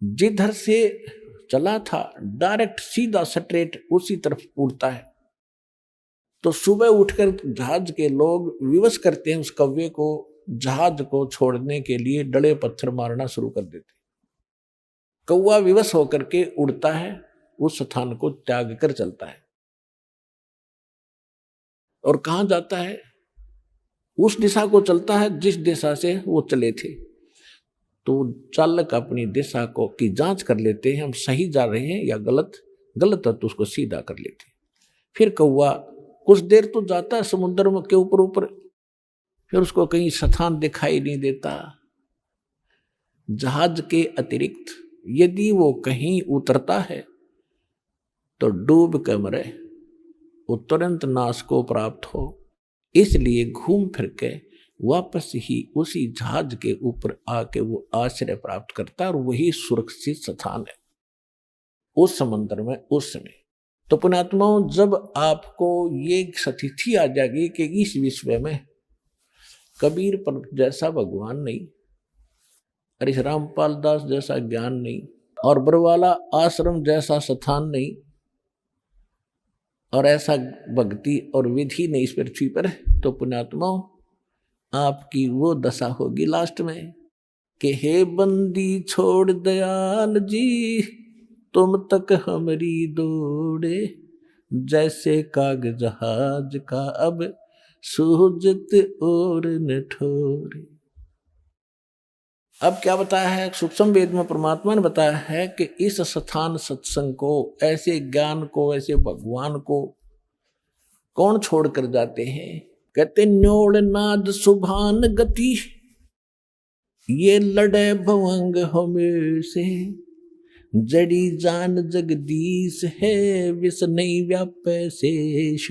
जिधर से चला था डायरेक्ट सीधा स्ट्रेट उसी तरफ उड़ता है। तो सुबह उठकर जहाज के लोग विवश करते हैं उस कौवे को, जहाज को छोड़ने के लिए डले पत्थर मारना शुरू कर देते। कौवा विवश होकर के उड़ता है, उस स्थान को त्याग कर चलता है और कहां जाता है? उस दिशा को चलता है जिस दिशा से वो चले थे। तो चालक अपनी दिशा को की जांच कर लेते हैं, हम सही जा रहे हैं या गलत। गलत है तो उसको सीधा कर लेते हैं। फिर कौवा कुछ देर तो जाता है समुद्र में के ऊपर ऊपर, फिर उसको कहीं स्थान दिखाई नहीं देता। जहाज के अतिरिक्त यदि वो कहीं उतरता है तो डूब कर मरे, वो तुरंत नाश को प्राप्त हो। इसलिए घूम फिर के वापस ही उसी जहाज के ऊपर आके वो आश्रय प्राप्त करता है और वही सुरक्षित स्थान है उस समुद्र में उस समय। तो पुण्यात्माओं, जब आपको ये स्थिति आ जाएगी कि इस विश्व में कबीर पर जैसा भगवान नहीं और इस रामपाल दास जैसा ज्ञान नहीं और बरवाला आश्रम जैसा स्थान नहीं और ऐसा भक्ति और विधि नहीं इस पृथ्वी पर, तो पुण्यात्माओं आपकी वो दशा होगी लास्ट में कि हे बंदी छोड़ दयाल जी, तुम तक हमारी दौड़े, जैसे काग जहाज का अब सूझत और न ठोरे। अब क्या बताया है सूक्ष्म वेद में? परमात्मा ने बताया है कि इस स्थान सत्संग को, ऐसे ज्ञान को, ऐसे भगवान को कौन छोड़ कर जाते हैं? कहते न्योड़ नाद सुभान गति, ये लड़े भवंग हमेशे, जड़ी जान जगदीश है, विष नहीं व्यापे शेष।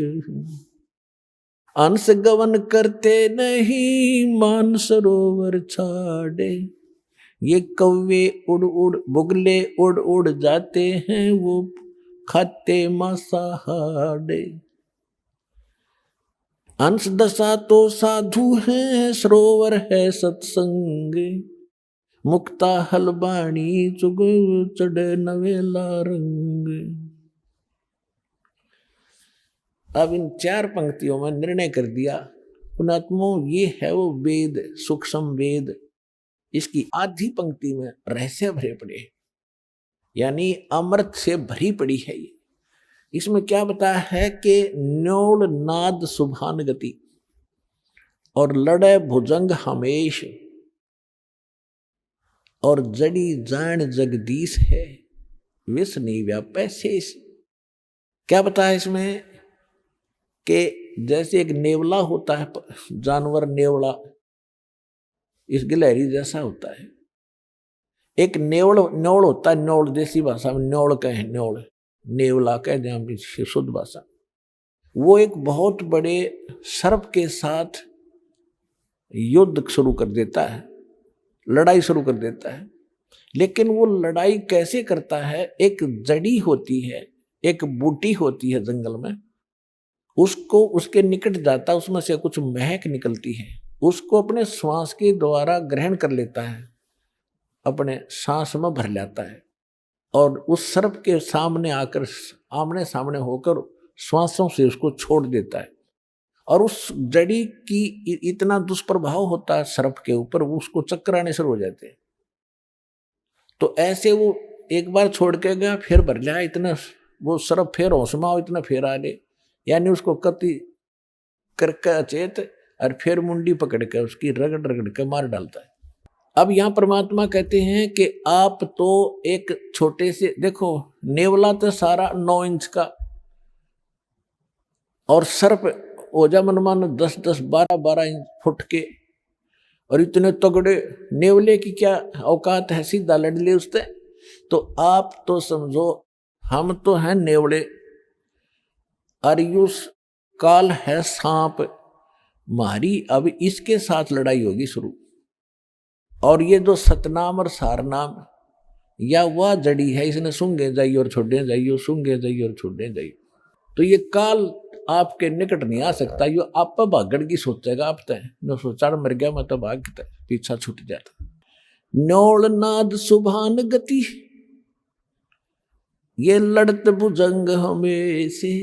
अंश गवन करते नहीं, मान सरोवर छाड़े, ये कौवे उड़ उड़ बुगले उड़ उड़ जाते हैं, वो खाते मांसाहारे। अंश दशा तो साधु है, सरोवर है सत्संग, मुक्ता हलबाणी चुग चढ़े नवेला रंग। अब इन 4 पंक्तियों में निर्णय कर दिया पुणात्मों, ये है वो वेद, सूक्ष्म वेद। इसकी आधी पंक्ति में रहस्य भरे पड़े, यानी अमृत से भरी पड़ी है ये। इसमें क्या बताया है कि न्योड़ नाद सुभान गति और लड़े भुजंग हमेश और जड़ी जान जगदीश है, विष नहीं व्यापे शेष। क्या बताया इसमें कि जैसे एक नेवला होता है, जानवर नेवला इस गिलहरी जैसा होता है। एक न्योड़ होता है, न्योड़ देसी भाषा में न्योड़ कहे, न्योड़ नेवला कह दें शुद्ध भाषा। वो एक बहुत बड़े सर्प के साथ युद्ध शुरू कर देता है, लड़ाई शुरू कर देता है। लेकिन वो लड़ाई कैसे करता है? एक जड़ी होती है, एक बूटी होती है जंगल में, उसको उसके निकट जाता है, उसमें से कुछ महक निकलती है, उसको अपने श्वास के द्वारा ग्रहण कर लेता है, अपने सांस में भर लेता है और उस सर्प के सामने आकर आमने सामने होकर श्वासों से उसको छोड़ देता है। और उस जड़ी की इतना दुष्प्रभाव होता है सर्प के ऊपर, वो उसको चक्कर आने शुरू हो जाते हैं। तो ऐसे वो एक बार छोड़ के गया, फिर भर लिया, इतना वो सर्प फिर होशमा इतना फिर आ ले, यानी उसको कति करके अचेत और फिर मुंडी पकड़ के उसकी रगड़ रगड़ के मार डालता है। अब यहाँ परमात्मा कहते हैं कि आप तो एक छोटे से, देखो नेवला तो सारा 9 इंच का और सर्प ओजा मनमान 10-10, 12-12 इंच फुट के, और इतने तगड़े नेवले की क्या औकात है, सीधा लड़ ले उससे। तो आप तो समझो हम तो हैं नेवले, अरियुस काल है सांप, मारी अब इसके साथ लड़ाई होगी शुरू। और ये जो सतनाम और सारनाम या वह जड़ी है, इसने सूंघे जाइए और छोड़े जाइए, सूंघे जाइए और छोड़े जाइए। तो ये काल आपके निकट नहीं आ सकता, ये आप पर भागड़ की सोचेगा। आप तय न सोचा मर गया मैं तो भाग पीछा छूट जाता। न्योड़ नाद सुभान गति, ये लड़त भुजंग हमेशे,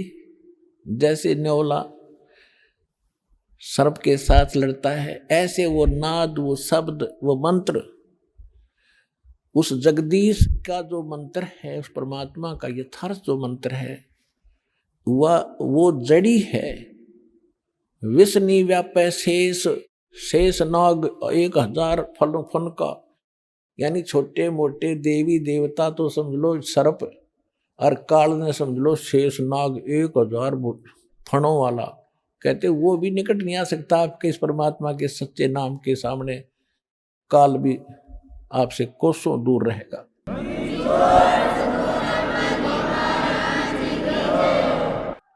जैसे न्योला सर्प के साथ लड़ता है, ऐसे वो नाद, वो शब्द, वो मंत्र, उस जगदीश का जो मंत्र है, उस परमात्मा का यथार्थ जो मंत्र है, वह वो जड़ी है। विष नी व्यापै शेष, शेष नाग 1000 फन का, यानी छोटे मोटे देवी देवता तो समझ लो सर्प, और काल ने समझ लो शेष नाग 1000 फणों वाला। कहते वो भी निकट नहीं आ सकता आपके इस परमात्मा के सच्चे नाम के सामने। काल भी आपसे कोसों दूर रहेगा।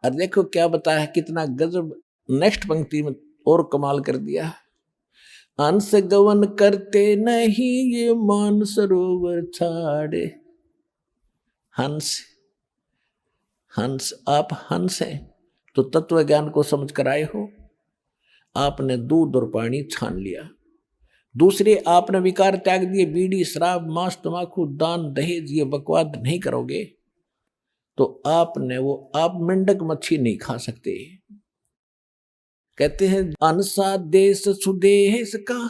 और देखो क्या बताया, कितना गजब। नेक्स्ट पंक्ति में और कमाल कर दिया। अंश गवन करते नहीं ये मान सरोवर छाड़े। हंस, हंस, आप हंस हैं तो तत्व ज्ञान को समझ कर आए हो। आपने दूध और पानी छान लिया। दूसरे आपने विकार त्याग दिए, बीड़ी शराब मांस तंबाकू दान दहेज ये बकवाद नहीं करोगे तो आपने वो आप मेंढक मच्छी नहीं खा सकते। कहते हैं अनसा देश सुदेश का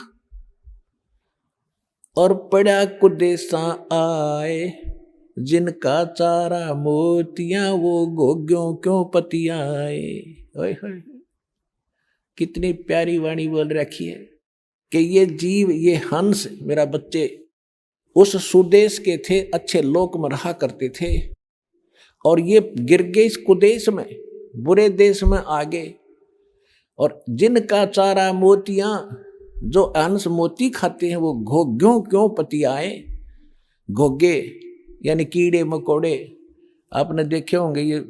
और पड़ा कुदेशा आए, जिनका चारा मोतियां वो गोग्यों क्यों पतियाए। ओए होए, कितनी प्यारी वाणी बोल रखी है कि ये जीव, ये हंस मेरा बच्चे उस सुदेश के थे, अच्छे लोक में रहा करते थे, और ये गिर गए इस कुदेश में, बुरे देश में आ गए। और जिनका चारा मोतियां, जो हंस मोती खाते हैं वो घोग्यों क्यों पतियाए। घोगे यानी कीड़े मकोड़े, आपने देखे होंगे ये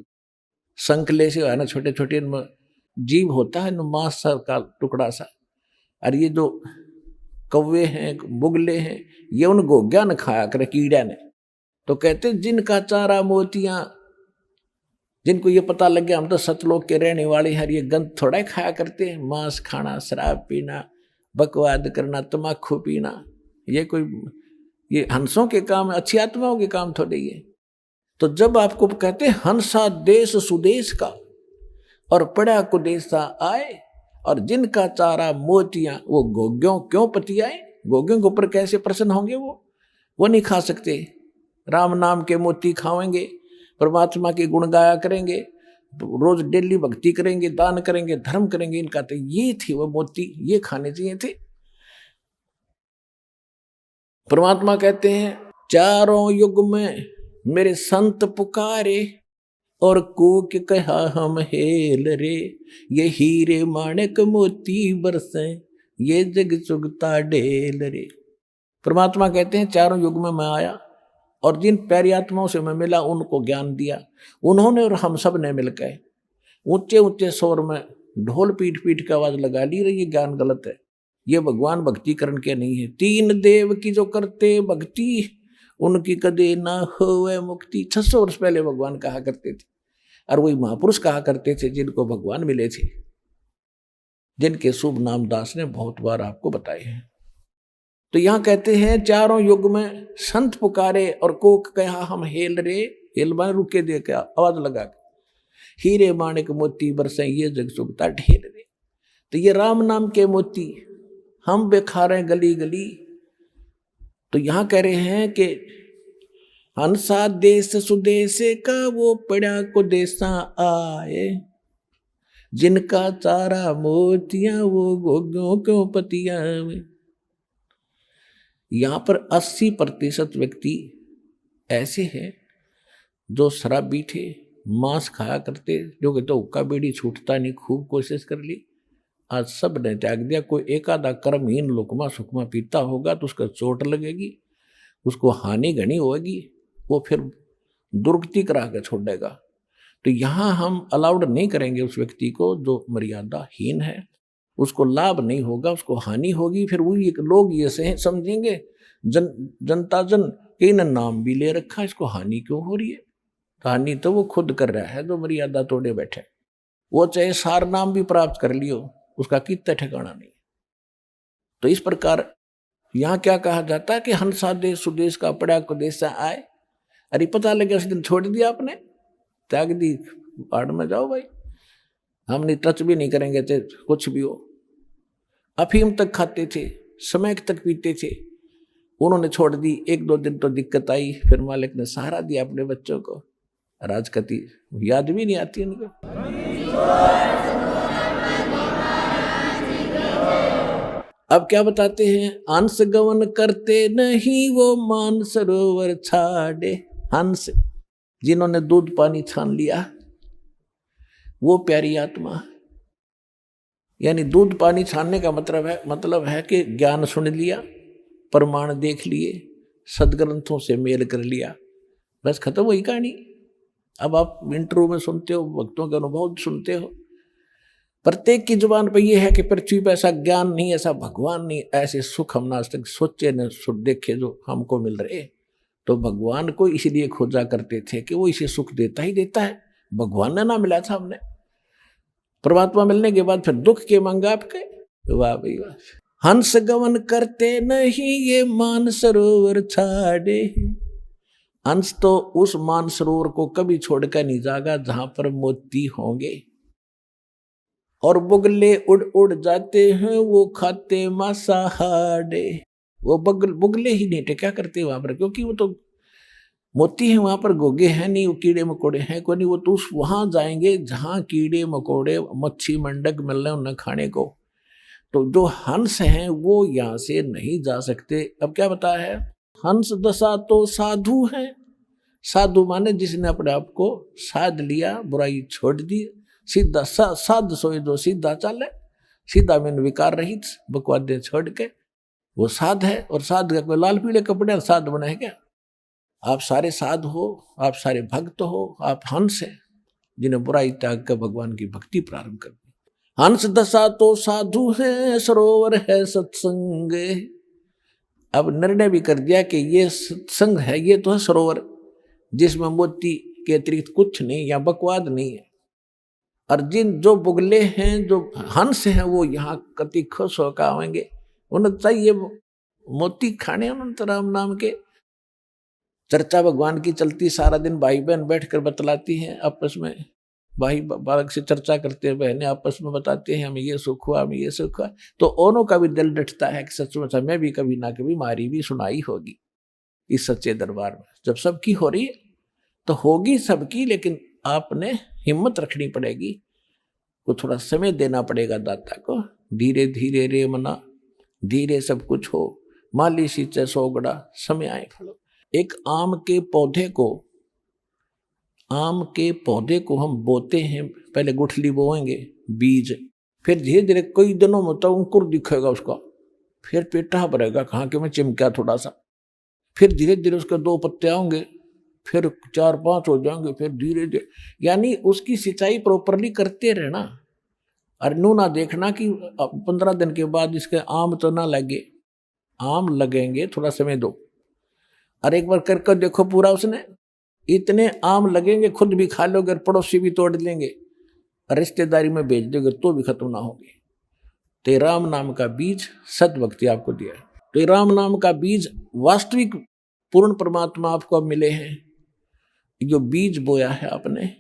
संकले से है ना, छोटे छोटे जीव होता है ना, मांस का टुकड़ा सा। और ये जो कौवे हैं बुगले हैं, ये उन घोग्या ने खाया करे, कीड़ा ने। तो कहते जिनका चारा मोतियां, जिनको ये पता लग गया हम तो सतलोक के रहने वाले हैं, ये गंद थोड़ा ही खाया करते हैं, मांस खाना, शराब पीना, बकवाद करना, तम्बाकू पीना, ये कोई ये हंसों के काम, अच्छी आत्माओं के काम थोड़े ये। तो जब आपको कहते हैं हंसा देश सुदेश का और पड़ा कुदेशा आए, और जिनका चारा मोतियां वो गोग्यों क्यों पतियाए। गोग्यों के ऊपर कैसे प्रसन्न होंगे वो नहीं खा सकते। राम नाम के मोती खाएंगे, परमात्मा के गुण गाया करेंगे, रोज डेली भक्ति करेंगे, दान करेंगे, धर्म करेंगे, इनका तो ये थे वो मोती, ये खाने चाहिए थे। परमात्मा कहते हैं चारों युग में मेरे संत पुकारे, और कूक कहा हम हेल रे, ये हीरे माणिक मोती बरसे, ये जग चुगता ढेल रे। परमात्मा कहते हैं चारों युग में मैं आया और जिन प्यारी आत्माओं से मैं मिला उनको ज्ञान दिया। उन्होंने और हम सब ने मिलकर ऊंचे ऊंचे स्वर में ढोल पीट पीट की आवाज लगा ली रही, ये ज्ञान गलत है, ये भगवान भक्ति करण के नहीं है। तीन देव की जो करते भक्ति, उनकी कदे ना होवे मुक्ति। 600 वर्ष पहले भगवान कहा करते थे, और वही महापुरुष कहा करते थे जिनको भगवान मिले थे, जिनके शुभ नाम दास ने बहुत बार आपको बताए हैं। तो यहां कहते हैं चारों युग में संत पुकारे और कोक कहा हम हेल रे, हेल माने रुके दे के आवाज लगा के, हीरे माणिक मोती बरसे ये जग चुगता ढेल रे। तो ये राम नाम के मोती हम बेखा रहे गली गली। तो यहां कह रहे हैं कि हंसा देश सुदेश का वो पड़ा को देशा आए, जिनका चारा मोतियां वो गोग्यों क्यों पतिया में। यहां पर 80% व्यक्ति ऐसे हैं जो शराबी थे, मांस खाया करते, जो कि तो हुक्का बीड़ी छूटता नहीं, खूब कोशिश कर ली, आज सब ने त्याग दिया। कोई एक आधा कर्महीन लुकमा सुकमा पीता होगा तो उसका चोट लगेगी, उसको हानि घनी होगी, वो फिर दुर्गति करा के छोड़ेगा। तो यहाँ हम अलाउड नहीं करेंगे उस व्यक्ति को जो मर्यादाहीन है, उसको लाभ नहीं होगा, उसको हानि होगी। फिर वही लोग ये से समझेंगे जनता जन के इन नाम भी ले रखा, इसको हानि क्यों हो रही है। हानि तो वो खुद कर रहा है जो मर्यादा तोड़े बैठे, वो चाहे सार नाम भी प्राप्त कर लियो, उसका कितना ठिकाना नहीं। तो इस प्रकार यहाँ क्या कहा जाता है कि हंसा देश सुदेश का पड़ा को देश आए। अरे पता लगे उस दिन छोड़ दिया आपने, त्याग दी, बाढ़ में जाओ भाई। हम नहीं टच भी नहीं करेंगे थे, कुछ भी हो। अफीम तक खाते थे, स्मैक तक पीते थे। उन्होंने छोड़ दी, 1-2 दिन तो दिक्कत आई, फिर मालिक ने सहारा दिया अपने बच्चों को। राजकती याद भी नहीं आती उनको। अब क्या बताते हैं, हंस गवन करते नहीं वो मान सरोवर छाड़े। हंस जिन्होंने दूध पानी छान लिया, वो प्यारी आत्मा। यानी दूध पानी छानने का मतलब है कि ज्ञान सुन लिया, प्रमाण देख लिए, सदग्रंथों से मेल कर लिया, बस खत्म हुई कहानी। अब आप इंटरव्यू में सुनते हो, भक्तों के अनुभव सुनते हो, प्रत्येक की जुबान पे ये है कि पृथ्वी पे ऐसा ज्ञान नहीं, ऐसा भगवान नहीं, ऐसे सुख हम आज तक सोचे न देखे जो हमको मिल रहे। तो भगवान को इसलिए खोजा करते थे कि वो इसे सुख देता ही देता है। भगवान ने ना मिला था हमने, परमात्मा मिलने के बाद फिर दुख के मांगा आपके। वाह भाई वाह। हंस गवन करते नहीं ये मान सरोवर छाड़े। हंस तो उस मान सरोवर को कभी छोड़कर नहीं जागा जहां पर मोती होंगे। और बुगले उड़ उड़ जाते हैं वो खाते मांसाहारे। वो बुगले ही नहीं थे, क्या करते वहां पर, क्योंकि वो तो मोती है, वहां पर गोगे हैं नहीं, वो कीड़े मकोड़े हैं कोई नहीं। वो तो वहां जाएंगे जहां कीड़े मकोड़े मच्छी मंडक मिल रहे हैं उन्हें खाने को। तो जो हंस हैं वो यहां से नहीं जा सकते। अब क्या बताया है, हंस दशा तो साधु हैं। साधु माने जिसने अपने आप को साध लिया, बुराई छोड़ दी, सीधा साध सोए जो सीधा चले, सीधा में विकार रहित, बकवादे छोड़ के, वो साध है। और साध का कोई लाल पीले कपड़े साध बना है क्या? आप सारे साध हो, आप सारे भक्त हो, आप हंस हैं जिन्हें बुराई त्याग कर भगवान की भक्ति प्रारंभ कर दी। हंस दशा तो साधु है, सरोवर है सत्संग। अब निर्णय भी कर दिया कि ये सत्संग है, ये तो है सरोवर जिसमें मोती के अतिरिक्त कुछ नहीं, या बकवाद नहीं है। और जिन जो बुगले हैं, जो हंस हैं, वो यहाँ कति खुश होकर आएंगे। उन्हें चाहिए मोती खाने, उन्होंने तो राम नाम के चर्चा भगवान की चलती सारा दिन। भाई बहन बैठकर बतलाती हैं आपस में, भाई बालक से चर्चा करते हैं, बहनें आपस में बताते हैं हमें ये सुख हुआ, हमें ये सुख हुआ। तो ओनों का भी दिल डटता है कि सचमुच हमें भी कभी ना कभी मारी भी सुनाई होगी इस सच्चे दरबार में। जब सबकी हो रही है तो होगी सबकी, लेकिन आपने हिम्मत रखनी पड़ेगी, को थोड़ा समय देना पड़ेगा दाता को। धीरे धीरे रे मना, धीरे सब कुछ हो, माली सींचे सोगड़ा, समय आए फलो। एक आम के पौधे को हम बोते हैं, पहले गुठली बोएंगे, बीज, फिर धीरे धीरे कई दिनों में तो अंकुर दिखेगा उसका, फिर पेटा भरेगा, कहाँ के में चिमका थोड़ा सा, फिर धीरे धीरे उसके 2 पत्ते आएंगे, फिर 4-5 हो जाएंगे, फिर धीरे धीरे, यानी उसकी सिंचाई प्रॉपरली करते रहना। और नू ना देखना कि 15 दिन के बाद इसके आम तो ना लगे, आम लगेंगे, थोड़ा समय दो। और एक बार करके देखो पूरा, उसने इतने आम लगेंगे खुद भी खा लोगे और पड़ोसी भी तोड़ लेंगे और रिश्तेदारी में भेज दोगे तो भी खत्म ना होगी। तो राम नाम का बीज सद्भक्ति आपको दिया है। तो राम नाम का बीज वास्तविक पूर्ण परमात्मा आपको अब मिले हैं। जो बीज बोया है आपने,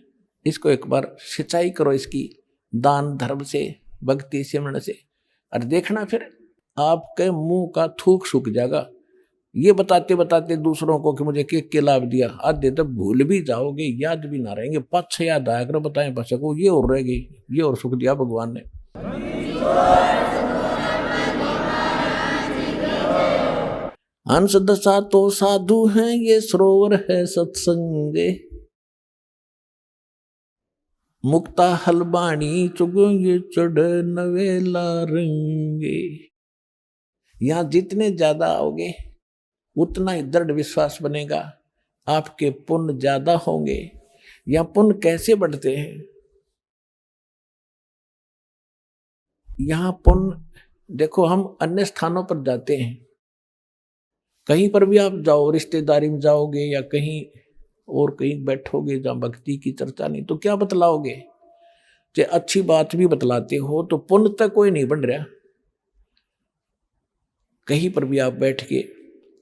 इसको एक बार सिंचाई करो इसकी, दान धर्म से, भक्ति सिमरण से, और देखना फिर आपके मुंह का थूक सूख जाएगा। ये बताते बताते दूसरों को कि मुझे के लाभ दिया, आधे तक भूल भी जाओगे, याद भी ना रहेंगे, 5-6 याद आया करो, बताएं बच्चे को ये और रह गई, ये और सुख दिया भगवान ने। हंस दशा तो साधु हैं, ये सरोवर है सत्संगे। मुक्ता हलबाणी चुगेंगे चढ़ नवेला रंगे। यहां जितने ज्यादा आओगे उतना ही दृढ़ विश्वास बनेगा, आपके पुण्य ज्यादा होंगे। या पुण्य कैसे बढ़ते हैं, यहां पुण्य देखो, हम अन्य स्थानों पर जाते हैं, कहीं पर भी आप जाओ, रिश्तेदारी में जाओगे या कहीं और कहीं बैठोगे जहां भक्ति की चर्चा नहीं, तो क्या बतलाओगे? चाहे अच्छी बात भी बतलाते हो तो पुण्य तक कोई नहीं बन रहा। कहीं पर भी आप बैठ के,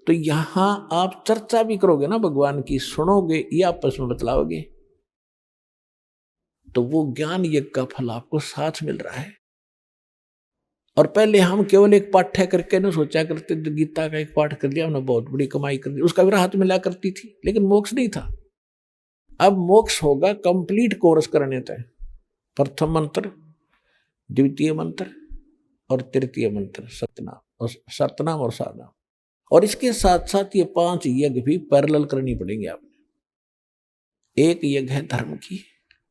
तो यहां आप चर्चा भी करोगे ना भगवान की, सुनोगे या आपस में बतलाओगे। तो वो ज्ञान यज्ञ का फल आपको साथ मिल रहा है। और पहले हम केवल एक पाठ्य करके न सोचा करते, गीता का एक पाठ कर लिया हमने बहुत बड़ी कमाई कर दी, उसका भी हाथ मिला करती थी, लेकिन मोक्ष नहीं था। अब मोक्ष होगा कंप्लीट कोर्स करने तक, प्रथम मंत्र, द्वितीय मंत्र और तृतीय मंत्र, सतनाम और सारनाम। और इसके साथ साथ ये 5 यज्ञ भी पैरेलल करनी पड़ेंगे आपने। एक यज्ञ है धर्म की,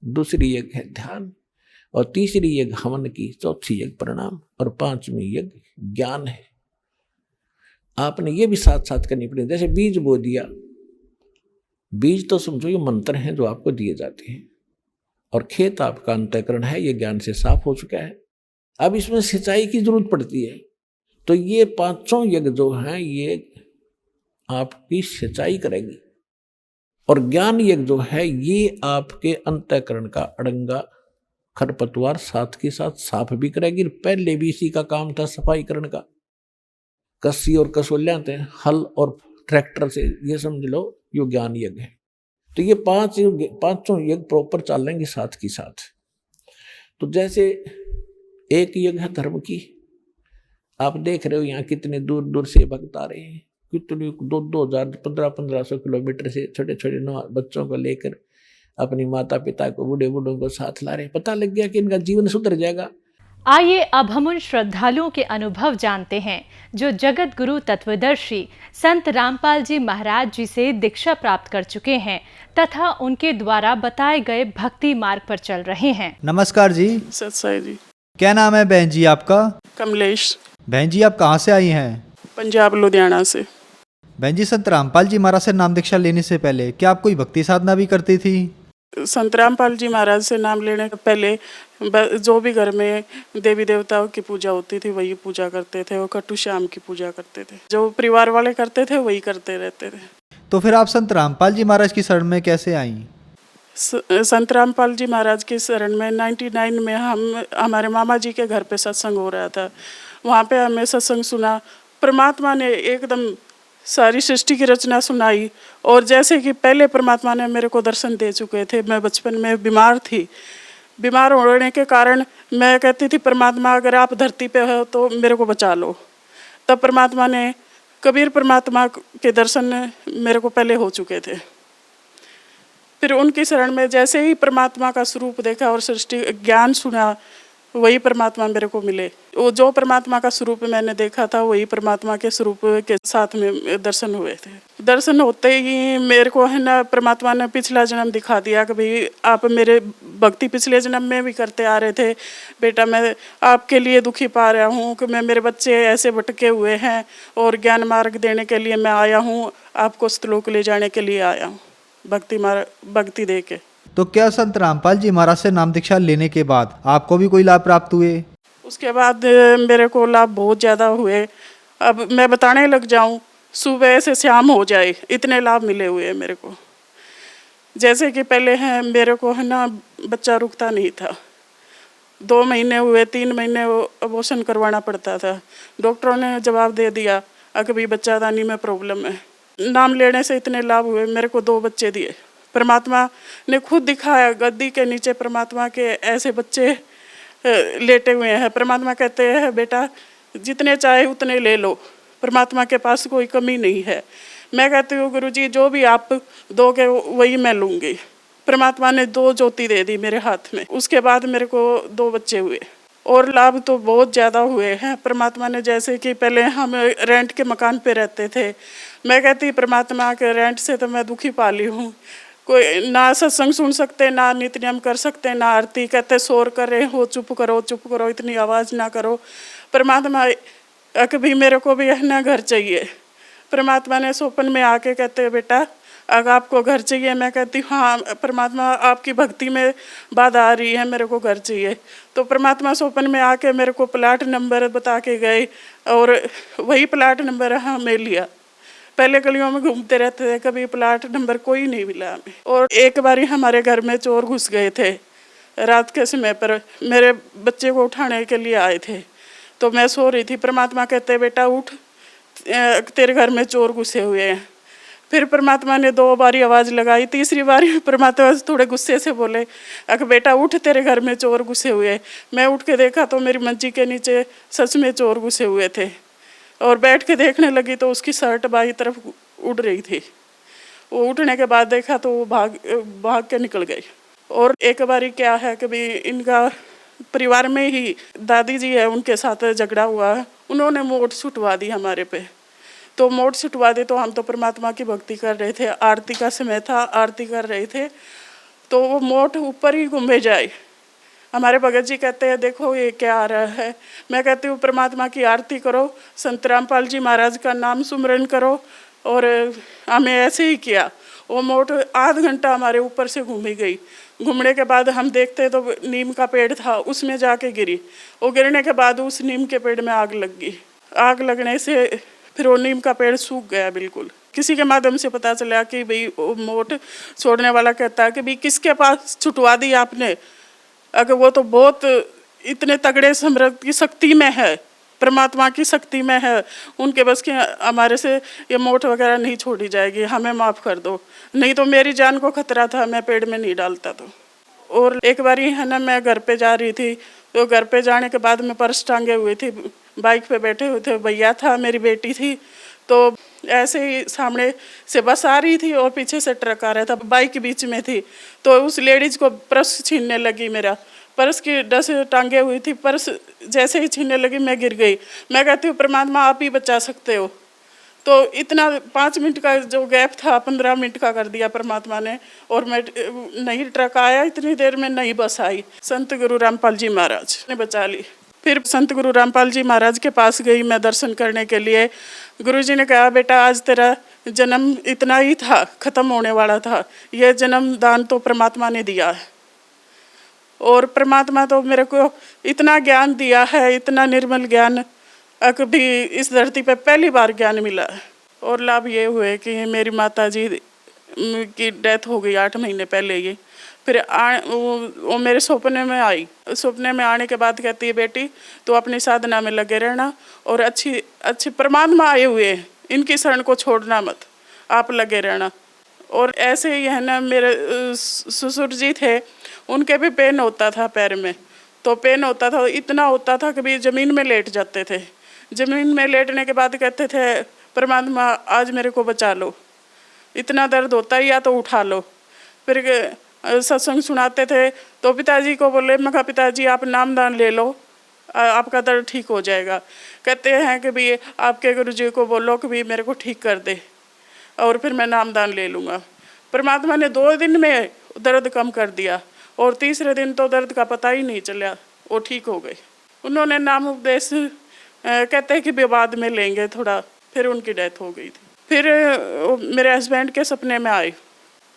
दूसरी यज्ञ है ध्यान, और तीसरी यज्ञ हवन की, चौथी यज्ञ प्रणाम, और 5वीं यज्ञ ज्ञान है। आपने ये भी साथ साथ करनी पड़ेगी। जैसे बीज बो दिया, बीज तो समझो ये मंत्र हैं जो आपको दिए जाते हैं, और खेत आपका अंतःकरण है, ये ज्ञान से साफ हो चुका है। अब इसमें सिंचाई की जरूरत पड़ती है, तो ये 5 यज्ञ जो हैं ये आपकी सिंचाई करेगी। और ज्ञान यज्ञ जो है ये आपके अंतःकरण का अड़ंगा खरपतवार साथ के साथ साफ भी करेगी। पहले भी इसी का काम था सफाई करने का, कस्सी और कसोलियां थे, हल और ट्रैक्टर से, ये समझ लो यो ज्ञान यज्ञ है। तो ये 5 यज्ञ प्रॉपर चलेंगे साथ की साथ। तो जैसे एक यज्ञ है धर्म की, आप देख रहे हो यहाँ कितने दूर दूर से भक्त आ रहे हैं, कितने 2,000 1500 किलोमीटर से छोटे छोटे बच्चों को लेकर अपनी माता पिता को, बूढ़े बूढ़ों को साथ ला रहे हैं। पता लग गया कि इनका जीवन सुधर जाएगा। आइए अब हम उन श्रद्धालुओं के अनुभव जानते हैं जो जगत गुरु तत्वदर्शी संत रामपाल जी महाराज जी से दीक्षा प्राप्त कर चुके हैं तथा उनके द्वारा बताए गए भक्ति मार्ग पर चल रहे हैं। नमस्कार जी। सत्साई जी। क्या नाम है बहन जी आपका? कमलेश। बहन जी आप कहाँ से आई हैं? पंजाब लुधियाना से। बहन जी संत रामपाल जी महाराज से नाम दीक्षा लेने से पहले क्या आप कोई भक्ति साधना भी करती थी? संत रामपाल जी महाराज से नाम लेने से पहले जो भी घर में देवी देवताओं की पूजा होती थी वही पूजा करते थे, और कटु श्याम की पूजा करते थे। जो परिवार वाले करते थे वही करते रहते थे। तो फिर आप संत रामपाल जी महाराज की शरण में कैसे आई? संत रामपाल जी महाराज की शरण में 99 में हमारे मामा जी के घर पे सत्संग हो रहा था। वहाँ पे हमें सत्संग सुना, परमात्मा ने एकदम सारी सृष्टि की रचना सुनाई। और जैसे कि पहले परमात्मा ने मेरे को दर्शन दे चुके थे, मैं बचपन में बीमार थी, बीमार होने के कारण मैं कहती थी परमात्मा अगर आप धरती पे हो तो मेरे को बचा लो। तब परमात्मा ने, कबीर परमात्मा के दर्शन मेरे को पहले हो चुके थे। फिर उनकी शरण में जैसे ही परमात्मा का स्वरूप देखा और सृष्टि ज्ञान सुना, वही परमात्मा मेरे को मिले। वो जो परमात्मा का स्वरूप मैंने देखा था वही परमात्मा के स्वरूप के साथ में दर्शन हुए थे। दर्शन होते ही मेरे को है ना परमात्मा ने पिछला जन्म दिखा दिया कि भाई आप मेरे भक्ति पिछले जन्म में भी करते आ रहे थे बेटा, मैं आपके लिए दुखी पा रहा हूँ कि मैं मेरे बच्चे ऐसे भटके हुए हैं और ज्ञान मार्ग देने के लिए मैं आया हूँ, आपको श्लोक ले जाने के लिए आया हूँ भक्ति दे के। तो क्या संत रामपाल जी महाराज से नाम दीक्षा लेने के बाद आपको भी कोई लाभ प्राप्त हुए? उसके बाद मेरे को लाभ बहुत ज़्यादा हुए। अब मैं बताने लग जाऊं, सुबह से शाम हो जाए इतने लाभ मिले हुए मेरे को। जैसे कि पहले है मेरे को है ना बच्चा रुकता नहीं था, 2 महीने हुए, 3 महीने अबॉर्शन करवाना पड़ता था। डॉक्टरों ने जवाब दे दिया अभी बच्चादानी में प्रॉब्लम है। नाम लेने से इतने लाभ हुए, मेरे को 2 बच्चे दिए। परमात्मा ने खुद दिखाया, गद्दी के नीचे परमात्मा के ऐसे बच्चे लेटे हुए हैं। परमात्मा कहते हैं बेटा जितने चाहे उतने ले लो, परमात्मा के पास कोई कमी नहीं है। मैं कहती हूँ गुरुजी जो भी आप दोगे वही मैं लूँगी। परमात्मा ने 2 ज्योति दे दी मेरे हाथ में। उसके बाद मेरे को 2 बच्चे हुए और लाभ तो बहुत ज़्यादा हुए हैं। परमात्मा ने जैसे कि पहले हम रेंट के मकान पे रहते थे, मैं कहती परमात्मा के रेंट से तो मैं दुखी पाली हूँ, कोई ना सत्संग सुन सकते, ना नित्य नियम कर सकते, ना आरती। कहते शोर कर रहे हो, चुप करो, इतनी आवाज़ ना करो। परमात्मा कभी मेरे को भी है ना घर चाहिए। परमात्मा ने स्वप्न में आके कहते बेटा अगर आपको घर चाहिए, मैं कहती हाँ परमात्मा आपकी भक्ति में बाधा आ रही है, मेरे को घर चाहिए। तो परमात्मा स्वप्न में आके मेरे को प्लाट नंबर बता के गए और वही प्लाट नंबर हमें लिया। पहले गलियों में घूमते रहते थे, कभी प्लाट नंबर कोई नहीं मिला हमें। और एक बारी हमारे घर में चोर घुस गए थे रात के समय पर, मेरे बच्चे को उठाने के लिए आए थे, तो मैं सो रही थी। परमात्मा कहते बेटा उठ, तेरे घर में चोर घुसे हुए हैं। फिर परमात्मा ने 2 बारी आवाज़ लगाई, तीसरी बारी परमात्मा थोड़े गुस्से से बोले, अगर बेटा उठ, तेरे घर में चोर घुसे हुए। मैं उठ के देखा तो मेरी मंजी के नीचे सच में चोर घुसे हुए थे, और बैठ के देखने लगी तो उसकी शर्ट बाई तरफ उड़ रही थी। वो उठने के बाद देखा तो वो भाग के निकल गई। और एक बारी क्या है कि भी इनका परिवार में ही दादी जी है, उनके साथ झगड़ा हुआ, उन्होंने मोट छुटवा दी हमारे पे। तो मोट छुटवा दी तो हम तो परमात्मा की भक्ति कर रहे थे, आरती का समय था, आरती कर रहे थे, तो वो मोट ऊपर ही घूमे जाए। हमारे भगत जी कहते हैं देखो ये क्या आ रहा है। मैं कहती हूँ परमात्मा की आरती करो, संत रामपाल जी महाराज का नाम सुमरन करो। और हमें ऐसे ही किया। वो मोट आध घंटा हमारे ऊपर से घूमी गई। घूमने के बाद हम देखते तो नीम का पेड़ था, उसमें जाके गिरी। वो गिरने के बाद उस नीम के पेड़ में आग लग गई। आग लगने से फिर वो नीम का पेड़ सूख गया बिल्कुल। किसी के माध्यम से पता चला कि भाई वो मोट छोड़ने वाला कहता है कि भाई किसके पास छुटवा दी आपने, अगर वो तो बहुत इतने तगड़े समर्थ की शक्ति में है, परमात्मा की शक्ति में है, उनके बस के हमारे से ये मोट वगैरह नहीं छोड़ी जाएगी, हमें माफ़ कर दो, नहीं तो मेरी जान को खतरा था, मैं पेड़ में नहीं डालता तो। और एक बारी है ना, मैं घर पे जा रही थी, तो घर पे जाने के बाद मैं पर्स टांगे हुई थी, बाइक पे बैठे हुए थे, भैया था, मेरी बेटी थी, तो ऐसे ही सामने से बस आ रही थी और पीछे से ट्रक आ रहा था, बाइक के बीच में थी, तो उस लेडीज को पर्स छीनने लगी। मेरा पर्स की डस टांगे हुई थी, पर्स जैसे ही छीनने लगी मैं गिर गई। मैं कहती हूँ परमात्मा आप ही बचा सकते हो। तो इतना 5 मिनट का जो गैप था 15 मिनट का कर दिया परमात्मा ने, और मैं नहीं ट्रक आया, इतनी देर में नहीं बस आई। संत गुरु रामपाल जी महाराज ने बचा ली। फिर संत गुरु रामपाल जी महाराज के पास गई मैं दर्शन करने के लिए। गुरुजी ने कहा बेटा आज तेरा जन्म इतना ही था, खत्म होने वाला था, यह जन्म दान तो परमात्मा ने दिया है। और परमात्मा तो मेरे को इतना ज्ञान दिया है, इतना निर्मल ज्ञान, कभी इस धरती पे पहली बार ज्ञान मिला है। और लाभ ये हुए कि मेरी माता जी की डेथ हो गई 8 महीने पहले ही। फिर वो मेरे सपने में आई। सपने में आने के बाद कहती है बेटी तो अपनी साधना में लगे रहना, और अच्छी परमात्मा आए हुए हैं, इनकी शरण को छोड़ना मत, आप लगे रहना। और ऐसे ही है ना, मेरे ससुर जी थे, उनके भी पेन होता था पैर में, तो पेन होता था, इतना होता था कि भी ज़मीन में लेट जाते थे। ज़मीन में लेटने के बाद कहते थे परमात्मा आज मेरे को बचा लो, इतना दर्द होता है, या तो उठा लो। फिर सत्संग सुनाते थे तो पिताजी को बोले, मैं कहा पिताजी आप नामदान ले लो, आपका दर्द ठीक हो जाएगा। कहते हैं कि भी आपके गुरुजी को बोलो कि भी मेरे को ठीक कर दे, और फिर मैं नामदान ले लूँगा। परमात्मा ने 2 दिन में दर्द कम कर दिया, और तीसरे दिन तो दर्द का पता ही नहीं चला, वो ठीक हो गए। उन्होंने नाम उपदेश कहते हैं कि बाद में लेंगे थोड़ा, फिर उनकी डेथ हो गई थी। फिर मेरे हस्बैंड के सपने में आए,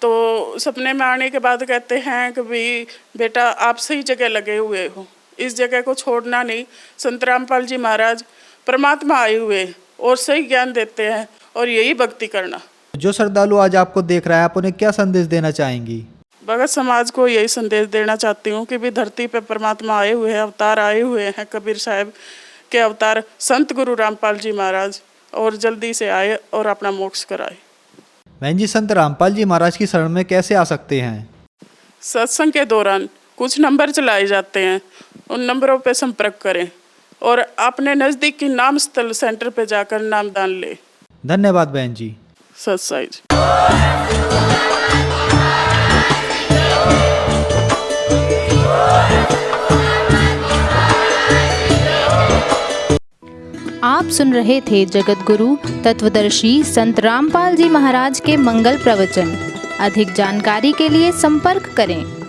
तो सपने में आने के बाद कहते हैं कि भी बेटा आप सही जगह लगे हुए हो, इस जगह को छोड़ना नहीं। संत रामपाल जी महाराज परमात्मा आए हुए और सही ज्ञान देते हैं, और यही भक्ति करना। जो श्रद्धालु आज आपको देख रहा है, आप उन्हें क्या संदेश देना चाहेंगी? भगत समाज को यही संदेश देना चाहती हूँ कि भी धरती पे परमात्मा आए हुए हैं, अवतार आए हुए हैं, कबीर साहब के अवतार संत गुरु रामपाल जी महाराज, और जल्दी से आए और अपना मोक्ष कराए। बहन जी, संत रामपाल जी महाराज की शरण में कैसे आ सकते हैं? सत्संग के दौरान कुछ नंबर चलाए जाते हैं, उन नंबरों पे संपर्क करें, और अपने नज़दीक की नाम स्थल सेंटर पे जाकर नामदान लें। धन्यवाद बहन जी। सत साई जी। आप सुन रहे थे जगत गुरु तत्वदर्शी संत रामपाल जी महाराज के मंगल प्रवचन। अधिक जानकारी के लिए संपर्क करें।